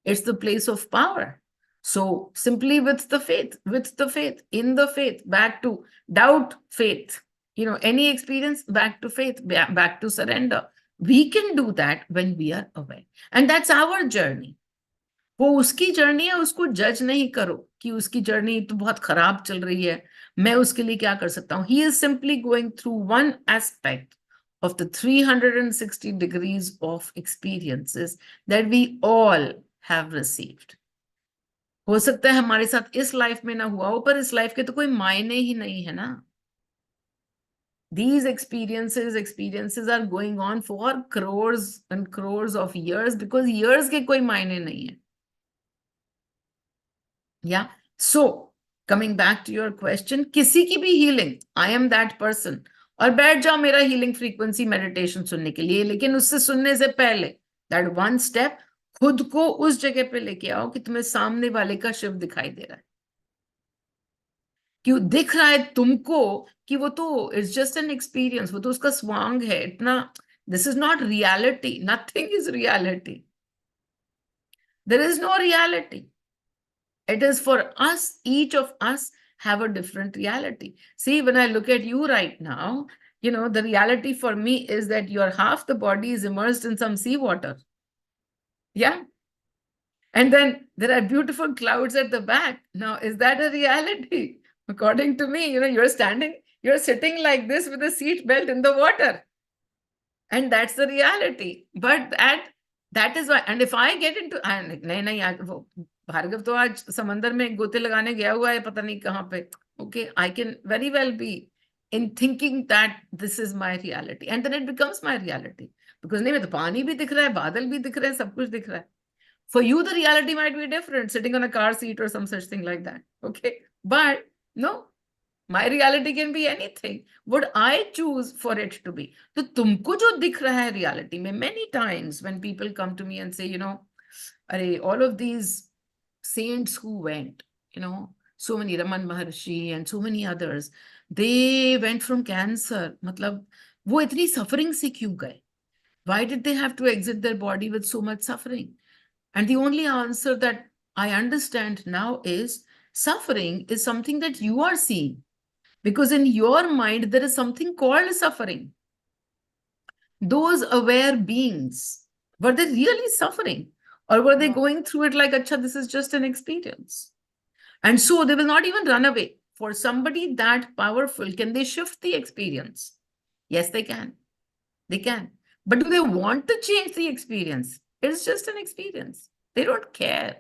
It's the place of power. So simply with the faith, in the faith, back to doubt, faith, any experience, back to faith, back to surrender. We can do that when we are aware. And that's our journey. वो उसकी journey है, उसको जज नहीं करो कि उसकी journey तो बहुत खराब चल रही है, मैं उसके लिए क्या कर सकता हूँ. He is simply going through one aspect of the 360 degrees of experiences that we all have received. हो सकता है हमारे साथ इस लाइफ में ना हुआ हो, पर इस लाइफ के तो कोई मायने ही नहीं है ना. These experiences are going on for crores and crores of years, because years के कोई मायने नहीं है. Yeah. So coming back to your question, किसी की भी healing, I am that person, और बैठ जाओ मेरा healing frequency meditation सुनने के लिए, लेकिन उससे सुनने से पहले that one step, खुद को उस जगह पे लेके आओ कि तुम्हें सामने वाले का शिव दिखाई दे रहा है. क्यों दिख रहा है तुमको कि वो तो इट्स जस्ट एन एक्सपीरियंस, वो तो उसका स्वांग है इतना. This is not reality, nothing is reality, there is no reality. It is for us, each of us have a different reality. See, when I look at you right now, the reality for me is that your half the body is immersed in some seawater. Yeah. And then there are beautiful clouds at the back. Now, is that a reality? According to me, you're sitting like this with a seat belt in the water. And that's the reality. But that is why, and if I get into, नहीं, भार्गव तो आज समंदर में गोते लगाने गया हुआ है पता नहीं कहाँ पे. Okay, I can very well be in thinking that this is my reality, and then it becomes my reality, because नहीं, मैं तो पानी भी दिख रहा है, बादल भी दिख रहे हैं, सब कुछ दिख रहा है. For you, the reality might be different, sitting on a car seat or some such thing like that. Okay, but no, my reality can be anything what I choose for it to be. तो तुमको जो दिख रहा है reality में, many times when people come to me and say, अरे all of these saints who went, so many Raman Maharshi and so many others, they went from cancer. मतलब वो इतनी suffering से क्यों गए? Why did they have to exit their body with so much suffering? And the only answer that I understand now is suffering is something that you are seeing, because in your mind there is something called suffering. Those aware beings, were they really suffering? Or were they going through it like, acha, this is just an experience? And so they will not even run away. For somebody that powerful, can they shift the experience? Yes, they can. They can. But do they want to change the experience? It's just an experience. They don't care.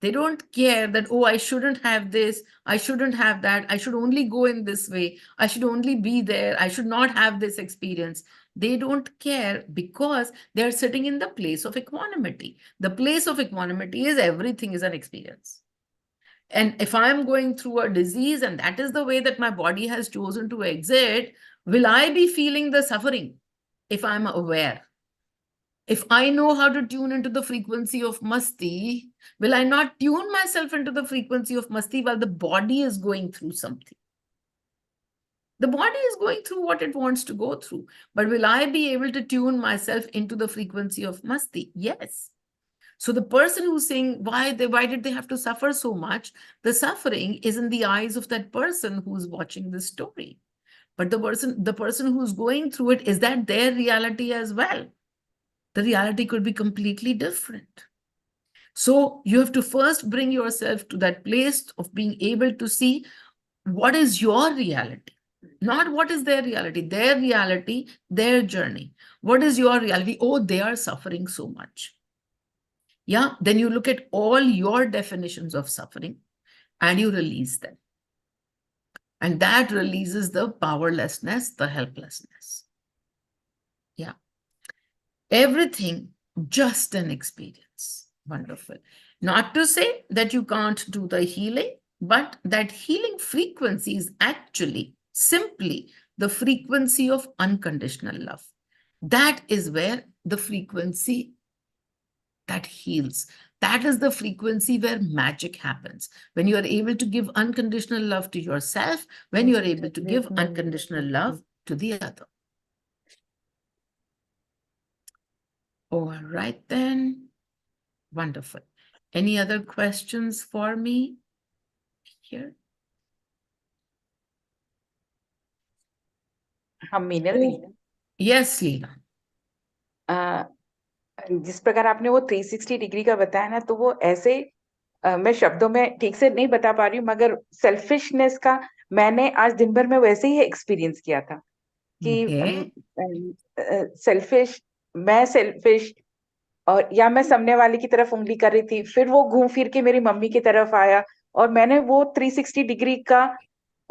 They don't care that, oh, I shouldn't have this, I shouldn't have that, I should only go in this way, I should only be there, I should not have this experience. They don't care because they're sitting in the place of equanimity. The place of equanimity is everything is an experience. And if I'm going through a disease and that is the way that my body has chosen to exit, will I be feeling the suffering if I'm aware? If I know how to tune into the frequency of masti, will I not tune myself into the frequency of masti while the body is going through something? The body is going through what it wants to go through. But will I be able to tune myself into the frequency of masti? Yes. So the person who's saying, why did they have to suffer so much? The suffering is in the eyes of that person who's watching this story. But the person who's going through it, is that their reality as well? The reality could be completely different. So you have to first bring yourself to that place of being able to see what is your reality, not what is their reality, their journey. What is your reality? Oh, they are suffering so much. Yeah, then you look at all your definitions of suffering and you release them. And that releases the powerlessness, the helplessness. Yeah. Everything just an experience. Wonderful. Not to say that you can't do the healing, but that healing frequency is actually simply the frequency of unconditional love. That is where the frequency that heals. That is the frequency where magic happens. When you are able to give unconditional love to yourself, when you are able to give unconditional love to the other. All right, then. Wonderful. Any other questions for me here? हम मीनल दी Yes, Leela. जिस प्रकार आपने वो 360 degree का बताया ना, तो वो ऐसे मैं शब्दों में ठीक से नहीं बता पा रही हूँ, मगर सेल्फिशनेस का मैंने आज दिन भर में वैसे ही एक्सपीरियंस किया था कि मैं सेल्फिश और या मैं सामने वाले की तरफ उंगली कर रही थी, फिर वो घूम फिर के मेरी मम्मी की तरफ आया और मैंने वो 360 डिग्री का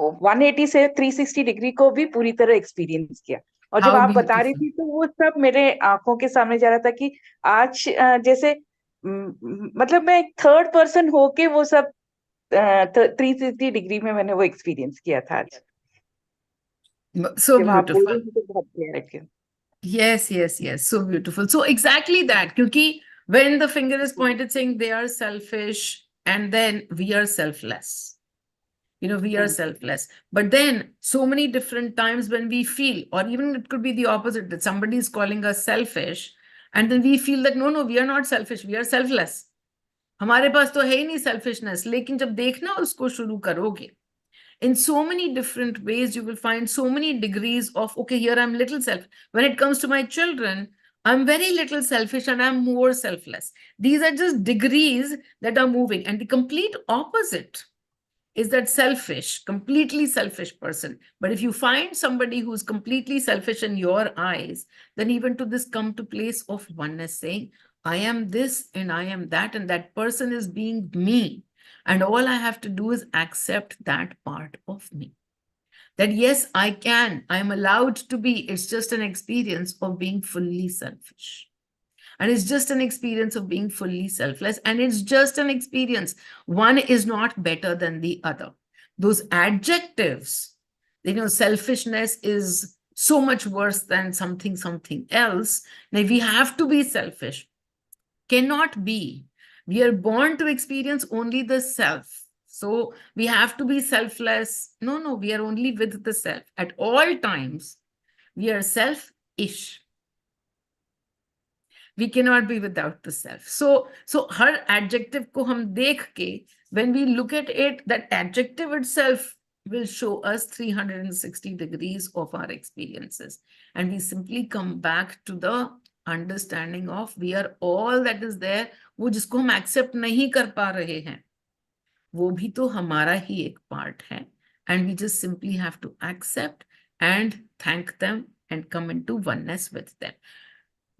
180 से 360 डिग्री को भी पूरी तरह एक्सपीरियंस किया। और जब How आप बता रही beautiful. थी तो वो सब मेरे आंखों के सामने जा रहा था कि आज जैसे मतलब मैं एक थर्ड पर्सन होके वो सब 360 डिग्री में मैंने वो एक्सपीरियंस किया था आज। So जब आप बोल beautiful. रही थी तो बहुत क्लियर है। Yes, yes, yes. So beautiful. So exactly that. Because when the finger is pointed saying they are selfish and then we are selfless. You know, we are selfless. But then so many different times when we feel, or even it could be the opposite, that somebody is calling us selfish, and then we feel that no, we are not selfish, we are selfless. हमारे पास तो है ही नहीं selfishness, लेकिन जब देखना उसको शुरू करोगे, in so many different ways, you will find so many degrees of, okay, here I'm little self. When it comes to my children, I'm very little selfish and I'm more selfless. These are just degrees that are moving. And the complete opposite is that selfish, completely selfish person. But if you find somebody who's completely selfish in your eyes, then even to this come to place of oneness, saying, I am this and I am that, and that person is being me. And all I have to do is accept that part of me. That yes, I am allowed to be. It's just an experience of being fully selfish. And it's just an experience of being fully selfless. And it's just an experience. One is not better than the other. Those adjectives, selfishness is so much worse than something else. Now, we have to be selfish. Cannot be. We are born to experience only the self. So we have to be selfless. No, we are only with the self. At all times, we are selfish. We cannot be without the self. So her adjective ko hum dekh ke, when we look at it, that adjective itself will show us 360 degrees of our experiences. And we simply come back to the understanding of we are all that is there. वो जिसको हम accept नहीं कर पा रहे हैं, वो भी तो हमारा ही एक part है. And we just simply have to accept and thank them and come into oneness with them.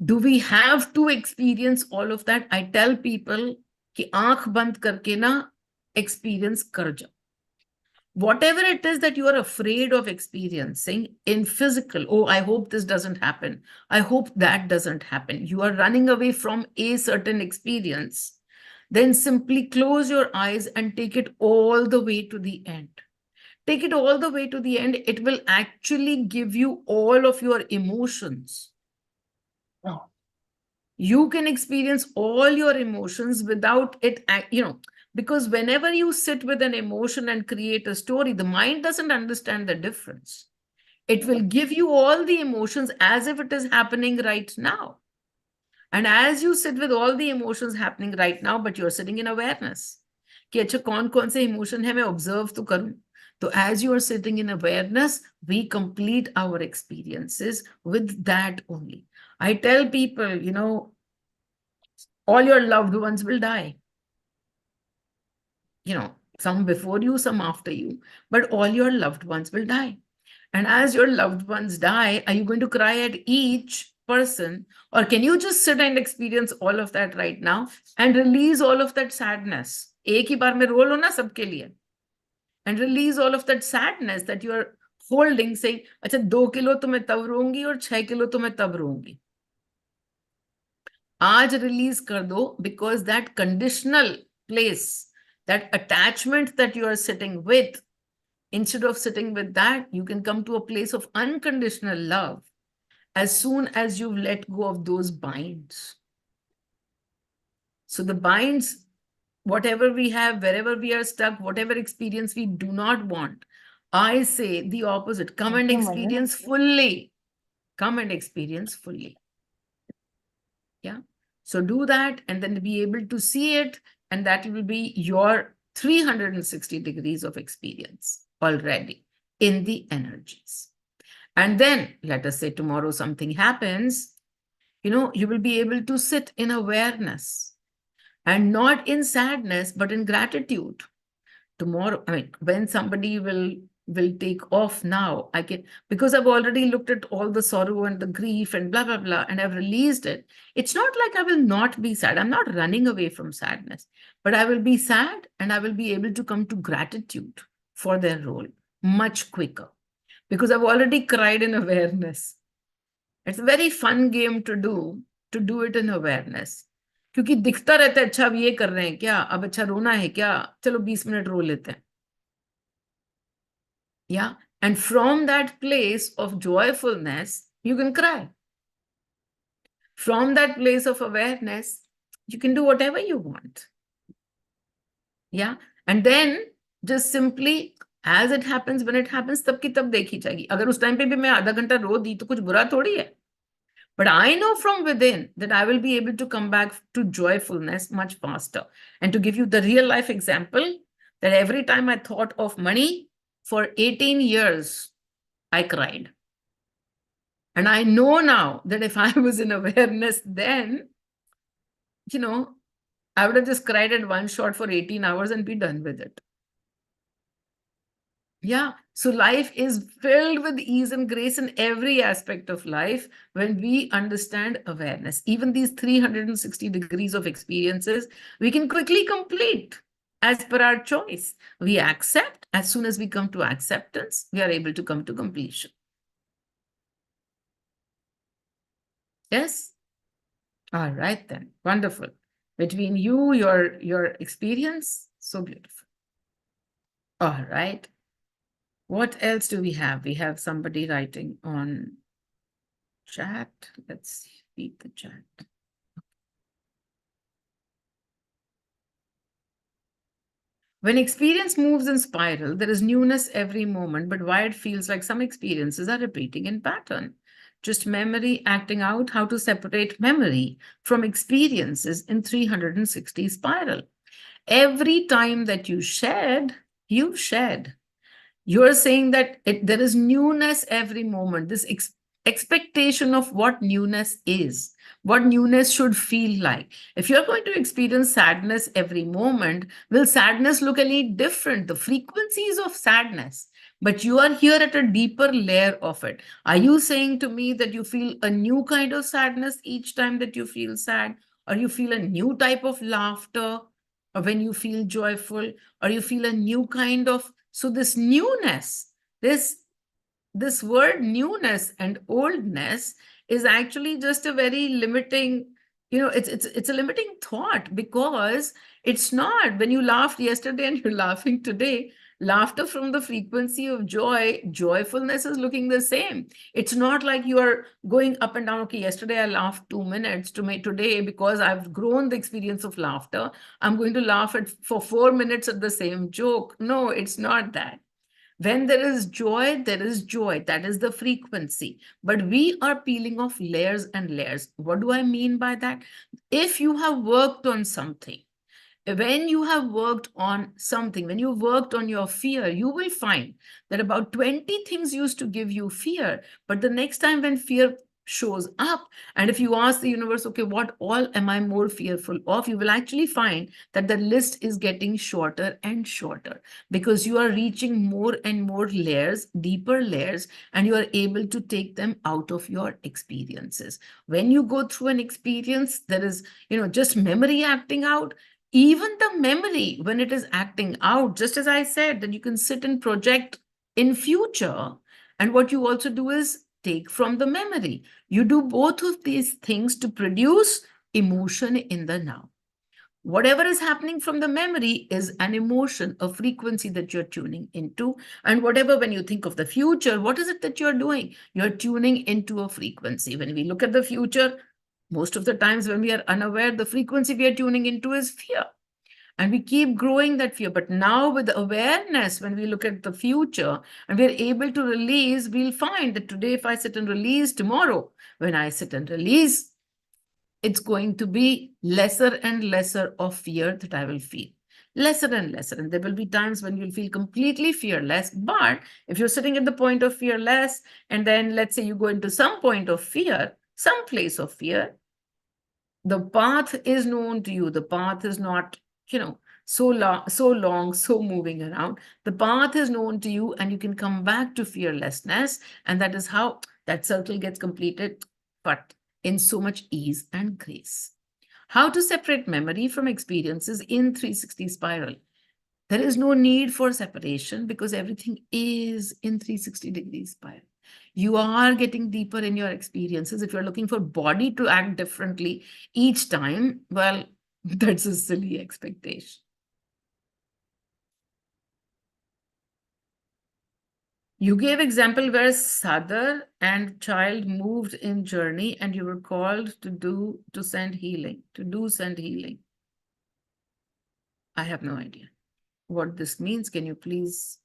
Do we have to experience all of that? I tell people कि आंख बंद करके ना experience कर जाओ. whatever it is that you are afraid of experiencing in physical, oh, I hope this doesn't happen, I hope that doesn't happen, you are running away from a certain experience, then simply close your eyes and take it all the way to the end. Take it all the way to the end. It will actually give you all of your emotions. You can experience all your emotions without it, because whenever you sit with an emotion and create a story, the mind doesn't understand the difference. It will give you all the emotions as if it is happening right now. And as you sit with all the emotions happening right now, but you're sitting in awareness. कि अच्छा कौन कौन से emotion है मैं observe तो करूं. So as you are sitting in awareness, we complete our experiences with that only. I tell people, all your loved ones will die. Some before you, some after you, but all your loved ones will die. And as your loved ones die, are you going to cry at each person? Or can you just sit and experience all of that right now and release all of that sadness? एक ही बार में रो लो ना सबके लिए. And release all of that sadness that you are holding, saying, अच्छा 2 kilo तो मैं तब रोऊंगी और 6 किलो तो मैं तब रोऊंगी. आज release कर दो, because that conditional place, that attachment that you are sitting with, instead of sitting with that, you can come to a place of unconditional love as soon as you've let go of those binds. So the binds, whatever we have, wherever we are stuck, whatever experience we do not want, I say the opposite. Come and experience fully. Come and experience fully. Yeah. So do that and then be able to see it, and that will be your 360 degrees of experience already in the energies. And then let us say tomorrow something happens, you will be able to sit in awareness and not in sadness, but in gratitude. Tomorrow, when somebody will take off now, because I've already looked at all the sorrow and the grief and blah, blah, blah, and I've released it. It's not like I will not be sad. I'm not running away from sadness, but I will be sad and I will be able to come to gratitude for their role much quicker, because I've already cried in awareness. It's a very fun game to do it in awareness. क्योंकि दिखता रहता है, अच्छा अब ये कर रहे हैं क्या, अब अच्छा रोना है क्या, चलो 20 मिनट रो लेते हैं. Yeah. And from that place of joyfulness, you can cry. From that place of awareness, you can do whatever you want. Yeah. And then just simply, as it happens, when it happens, तब की तब देखी जाएगी. अगर उस time पे भी मैं आधा घंटा रो दी तो कुछ बुरा थोड़ी है. But I know from within that I will be able to come back to joyfulness much faster. And to give you the real life example, that every time I thought of money for 18 years, I cried. And I know now that if I was in awareness then, I would have just cried at one shot for 18 hours and be done with it. Yeah. So life is filled with ease and grace in every aspect of life when we understand awareness. Even these 360 degrees of experiences, we can quickly complete as per our choice. We accept. As soon as we come to acceptance, we are able to come to completion. Yes? All right then. Wonderful. Between you, your experience, so beautiful. All right. What else do we have? We have somebody writing on chat. Let's read the chat. When experience moves in spiral, there is newness every moment, but why it feels like some experiences are repeating in pattern. Just memory acting out how to separate memory from experiences in 360 spiral. Every time that you shed, you've shed. You're saying that there is newness every moment, this expectation of what newness is, what newness should feel like. If you're going to experience sadness every moment, will sadness look any different? The frequencies of sadness, but you are here at a deeper layer of it. Are you saying to me that you feel a new kind of sadness each time that you feel sad, or you feel a new type of laughter, or when you feel joyful, or you feel a new kind of So this newness, this word newness and oldness is actually just a very limiting, it's a limiting thought, because it's not. When you laughed yesterday and you're laughing today, laughter from the frequency of joy, joyfulness is looking the same. It's not like you are going up and down. Okay, yesterday I laughed 2 minutes. Today, because I've grown the experience of laughter, I'm going to laugh for 4 minutes at the same joke. No, it's not that. When there is joy, there is joy. That is the frequency. But we are peeling off layers and layers. What do I mean by that? If you have worked on something, when you have worked on something, when you worked on your fear, you will find that about 20 things used to give you fear. But the next time when fear shows up, and if you ask the universe, okay, what all am I more fearful of, you will actually find that the list is getting shorter and shorter, because you are reaching more and more layers, deeper layers, and you are able to take them out of your experiences. When you go through an experience, there is, just memory acting out. Even the memory, when it is acting out, just as I said, that you can sit and project in future, and what you also do is take from the memory. You do both of these things to produce emotion in the now. Whatever is happening from the memory is an emotion, a frequency that you're tuning into. And whatever, when you think of the future, what is it that you're doing? You're tuning into a frequency. When we look at the future, most of the times when we are unaware, the frequency we are tuning into is fear. And we keep growing that fear. But now with awareness, when we look at the future and we're able to release, we'll find that today, if I sit and release, tomorrow, when I sit and release, it's going to be lesser and lesser of fear that I will feel. Lesser and lesser. And there will be times when you'll feel completely fearless. But if you're sitting at the point of fearless, and then let's say you go into some point of fear, some place of fear, the path is known to you. The path is not, so long, so moving around. The path is known to you, and you can come back to fearlessness. And that is how that circle gets completed, but in so much ease and grace. How to separate memory from experiences in 360 spiral. There is no need for separation, because everything is in 360-degree spiral. You are getting deeper in your experiences. If you're looking for body to act differently each time, well, that's a silly expectation. You gave example where Sadar and child moved in journey, and you were called to send healing. I have no idea what this means. Can you please?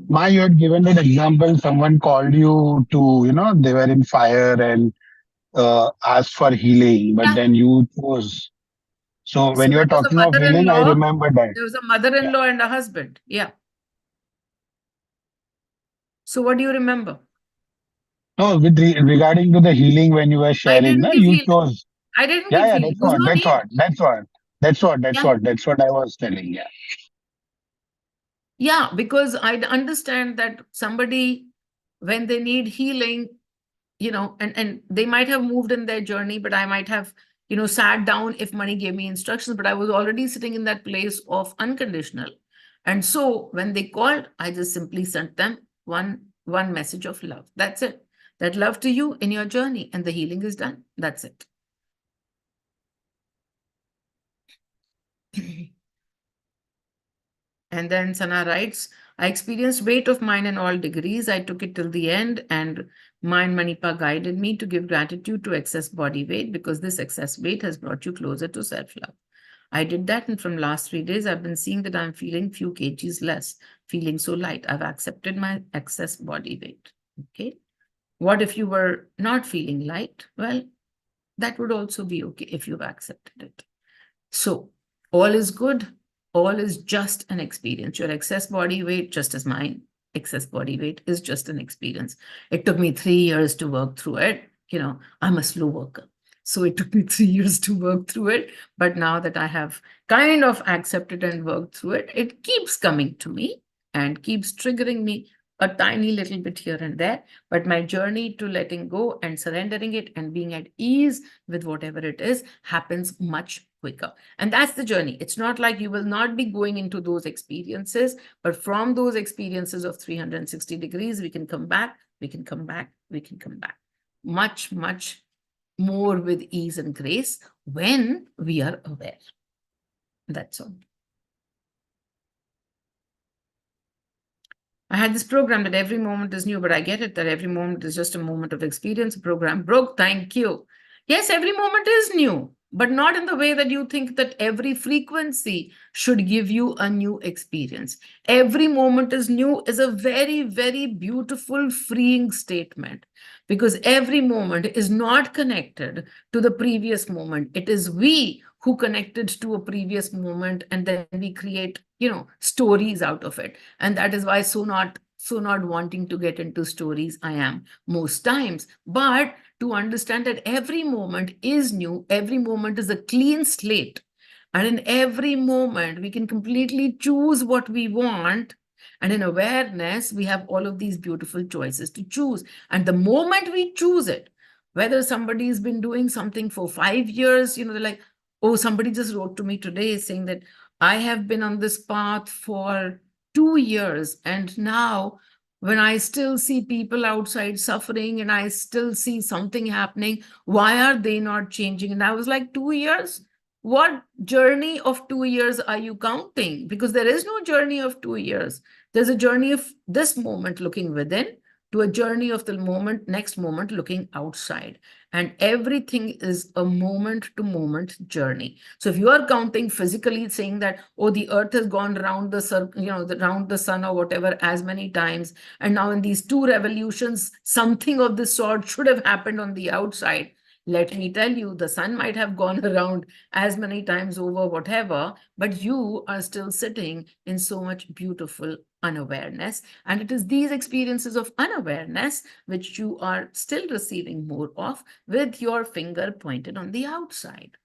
Ma, you had given an example. Someone called you to, they were in fire and asked for healing, but Yeah. then you chose. So So when you there were was a talking of healing, I mother-in-law. remember that. There was a mother-in-law and a husband. Yeah. So what do you remember? No, regarding to the healing, when you were I sharing, didn't no, give you healing. chose. I didn't Yeah, give yeah, healing. There's no need. that's Yeah. what I was telling. Yeah. Yeah, because I understand that somebody, when they need healing, and they might have moved in their journey, but I might have, sat down if money gave me instructions, but I was already sitting in that place of unconditional. And so when they called, I just simply sent them one message of love. That's it. That love to you in your journey, and the healing is done. That's it. And then Sana writes, I experienced weight of mine in all degrees. I took it till the end, and Mind Manipa guided me to give gratitude to excess body weight, because this excess weight has brought you closer to self-love. I did that, and from last 3 days, I've been seeing that I'm feeling few kgs less, feeling so light. I've accepted my excess body weight. Okay. What if you were not feeling light? Well, that would also be okay if you've accepted it. So all is good. All is just an experience. Your excess body weight, just as mine, excess body weight is just an experience. It took me 3 years to work through it. I'm a slow worker. So it took me 3 years to work through it. But now that I have kind of accepted and worked through it, it keeps coming to me and keeps triggering me a tiny little bit here and there, but my journey to letting go and surrendering it and being at ease with whatever it is happens much quicker. And that's the journey. It's not like you will not be going into those experiences, but from those experiences of 360 degrees, we can come back, we can come back, we can come back. Much, much more with ease and grace when we are aware. That's all. I had this program that every moment is new, but I get it that every moment is just a moment of experience. Program broke. Thank you. Yes, every moment is new, but not in the way that you think that every frequency should give you a new experience. Every moment is new is a very, very beautiful, freeing statement, because every moment is not connected to the previous moment. It is we who connected to a previous moment, and then we create, stories out of it. And that is why so not wanting to get into stories I am most times. But to understand that every moment is new, every moment is a clean slate, and in every moment we can completely choose what we want. And in awareness, we have all of these beautiful choices to choose. And the moment we choose it, whether somebody's been doing something for 5 years, they're like, oh, somebody just wrote to me today saying that I have been on this path for 2 years, and now when I still see people outside suffering and I still see something happening, why are they not changing? And I was like, 2 years? What journey of 2 years are you counting? Because there is no journey of 2 years. There's a journey of this moment looking within, to a journey of the next moment looking outside. And everything is a moment to moment journey. So if you are counting physically, saying that, oh, the earth has gone around the sun, around the sun or whatever as many times, and now in these 2 revolutions, something of this sort should have happened on the outside. Let me tell you, the sun might have gone around as many times over, whatever, but you are still sitting in so much beautiful unawareness. And it is these experiences of unawareness which you are still receiving more of with your finger pointed on the outside.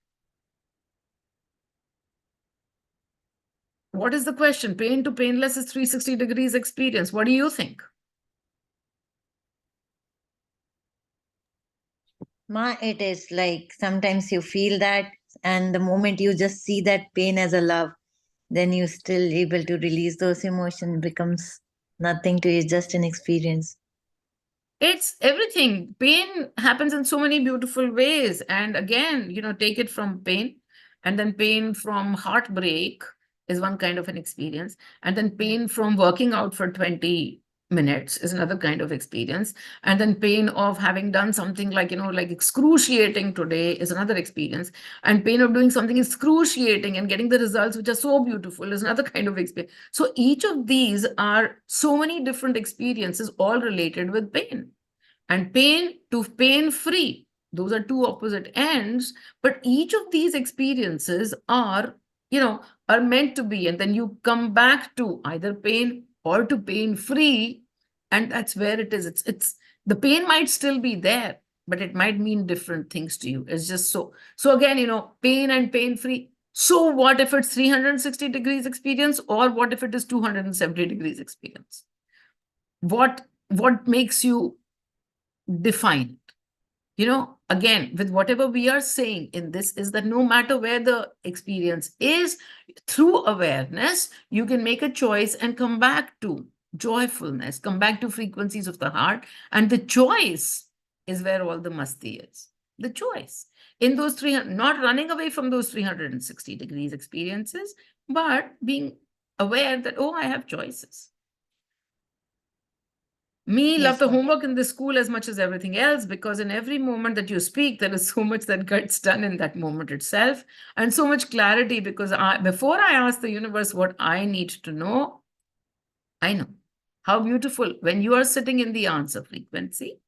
What is the question? Pain to painless is 360 degrees experience. What do you think? Ma, it is like sometimes you feel that, and the moment you just see that pain as a love, then you still able to release those emotions, becomes nothing to you, just an experience. It's everything. Pain happens in so many beautiful ways. And again, take it from pain, and then pain from heartbreak is one kind of an experience. And then pain from working out for 20 minutes is another kind of experience. And then pain of having done something like, like excruciating today is another experience. And pain of doing something excruciating and getting the results which are so beautiful is another kind of experience. So each of these are so many different experiences, all related with pain. And pain to pain free, those are 2 opposite ends, but each of these experiences are meant to be, and then you come back to either pain or to pain free. And that's where it is. It's the pain might still be there, but it might mean different things to you. It's just so again, pain and pain free. So what if it's 360 degrees experience, or what if it is 270 degrees experience? What makes you define it? Again, with whatever we are saying in this, is that no matter where the experience is, through awareness, you can make a choice and come back to joyfulness, come back to frequencies of the heart. And the choice is where all the masti is. The choice in those 300, not running away from those 360 degrees experiences, but being aware that, oh, I have choices. Me love the homework in the school as much as everything else, because in every moment that you speak, there is so much that gets done in that moment itself, and so much clarity, because before I ask the universe what I need to know, I know. How beautiful when you are sitting in the answer frequency,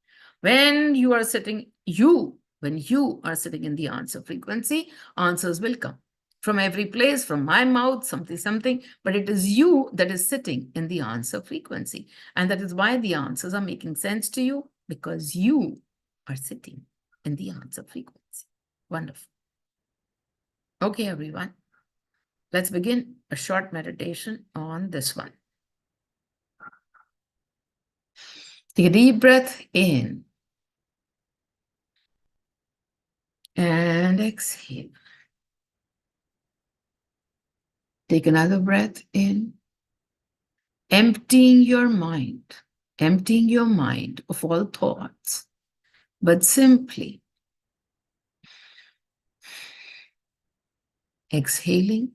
when you are sitting in the answer frequency, answers will come from every place, from my mouth, something, but it is you that is sitting in the answer frequency. And that is why the answers are making sense to you, because you are sitting in the answer frequency. Wonderful. Okay, everyone. Let's begin a short meditation on this one. Take a deep breath in and exhale. Take another breath in, emptying your mind of all thoughts, but simply exhaling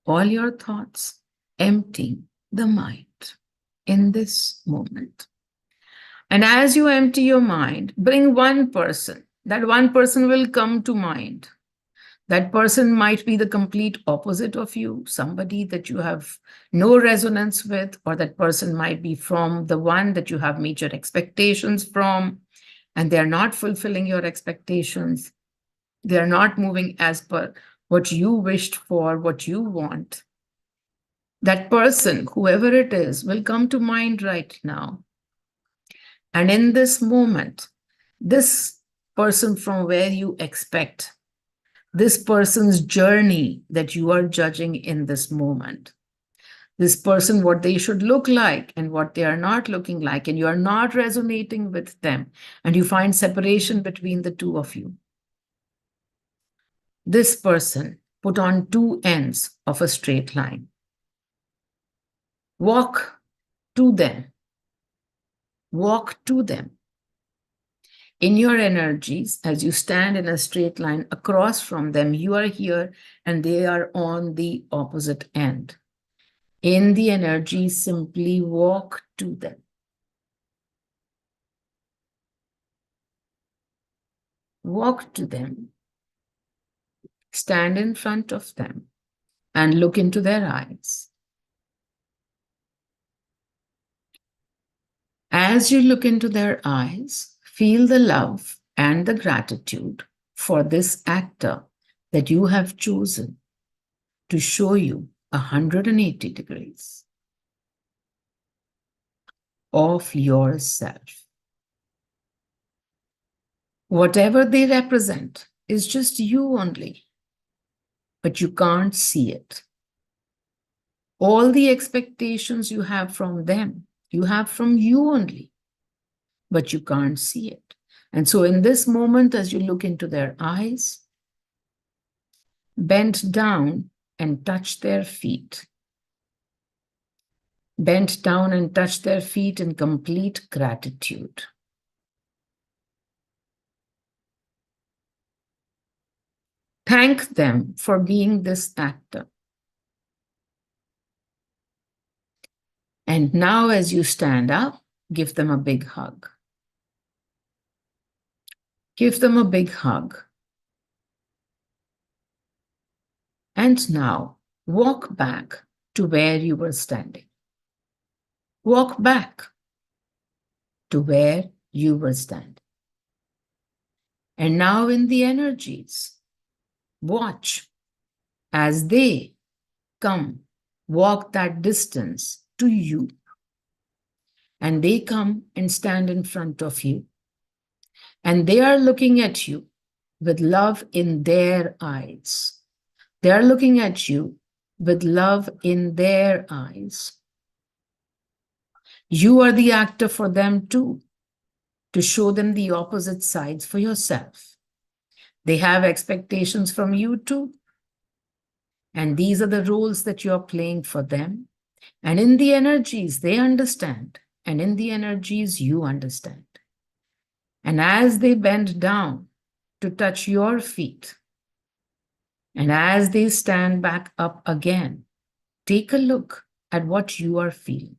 all your thoughts, emptying the mind in this moment. And as you empty your mind, bring one person. That one person will come to mind. That person might be the complete opposite of you, somebody that you have no resonance with, or that person might be from the one that you have major expectations from, and they're not fulfilling your expectations. They're not moving as per what you wished for, what you want. That person, whoever it is, will come to mind right now. And in this moment, this person from where you expect, this person's journey that you are judging in this moment, this person, what they should look like and what they are not looking like, and you are not resonating with them, and you find separation between the two of you. This person put on two ends of a straight line. Walk to them. Walk to them. In your energies, as you stand in a straight line across from them, you are here and they are on the opposite end. In the energy, simply walk to them. Walk to them. Stand in front of them and look into their eyes. As you look into their eyes, feel the love and the gratitude for this actor that you have chosen to show you 180 degrees of yourself. Whatever they represent is just you only, but you can't see it. All the expectations you have from them, you have from you only, but you can't see it. And so in this moment, as you look into their eyes, bend down and touch their feet. Bend down and touch their feet in complete gratitude. Thank them for being this actor. And now as you stand up, give them a big hug. Give them a big hug. And now walk back to where you were standing. Walk back to where you were standing. And now in the energies, watch as they come, walk that distance to you. And they come and stand in front of you. And they are looking at you with love in their eyes. They are looking at you with love in their eyes. You are the actor for them too, to show them the opposite sides for yourself. They have expectations from you too. And these are the roles that you're playing for them. And in the energies, they understand. And in the energies, you understand. And as they bend down to touch your feet, and as they stand back up again, take a look at what you are feeling.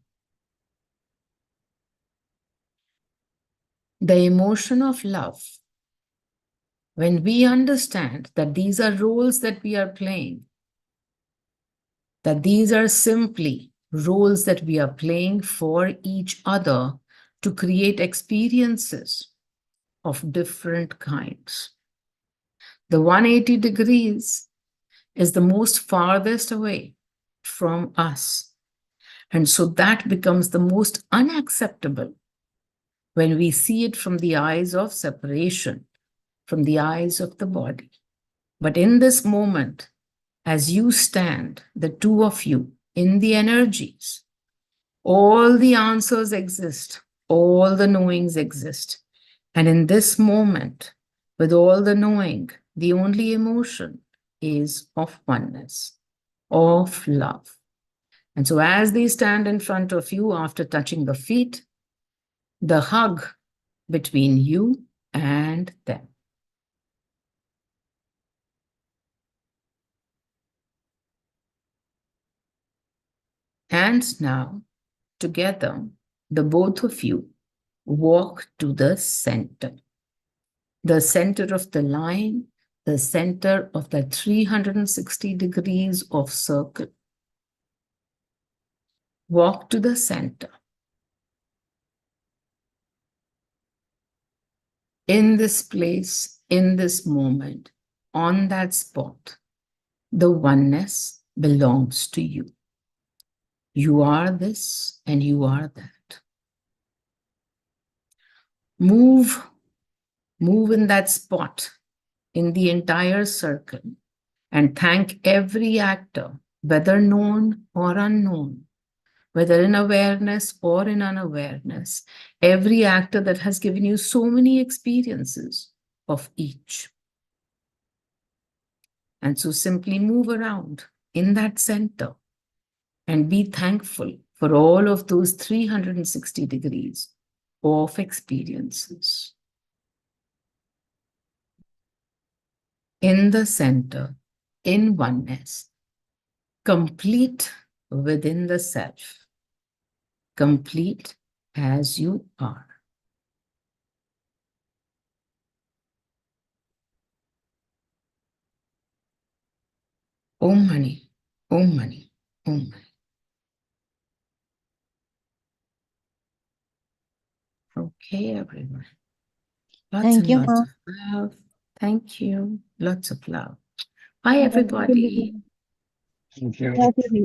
The emotion of love. When we understand that these are roles that we are playing, that these are simply roles that we are playing for each other to create experiences of different kinds. The 180 degrees is the most farthest away from us. And so that becomes the most unacceptable when we see it from the eyes of separation, from the eyes of the body. But in this moment, as you stand, the two of you, in the energies, all the answers exist all the knowings exist. And in this moment, with all the knowing, the only emotion is of oneness, of love. And so as they stand in front of you after touching the feet, the hug between you and them. And now, together, the both of you walk to the center of the line, the center of the 360 degrees of circle. Walk to the center. In this place, in this moment, on that spot, the oneness belongs to you. You are this and you are that. Move in that spot, in the entire circle, and thank every actor, whether known or unknown, whether in awareness or in unawareness, every actor that has given you so many experiences of each. And so simply move around in that center and be thankful for all of those 360 degrees of experiences. In the center, in oneness, complete within the self, complete as you are. Om Mani, Om Mani, Om Mani. Okay, everyone. Lots Thank and you, lots Mom. of love. Thank you. Lots of love. Bye, everybody. Thank you. Love you.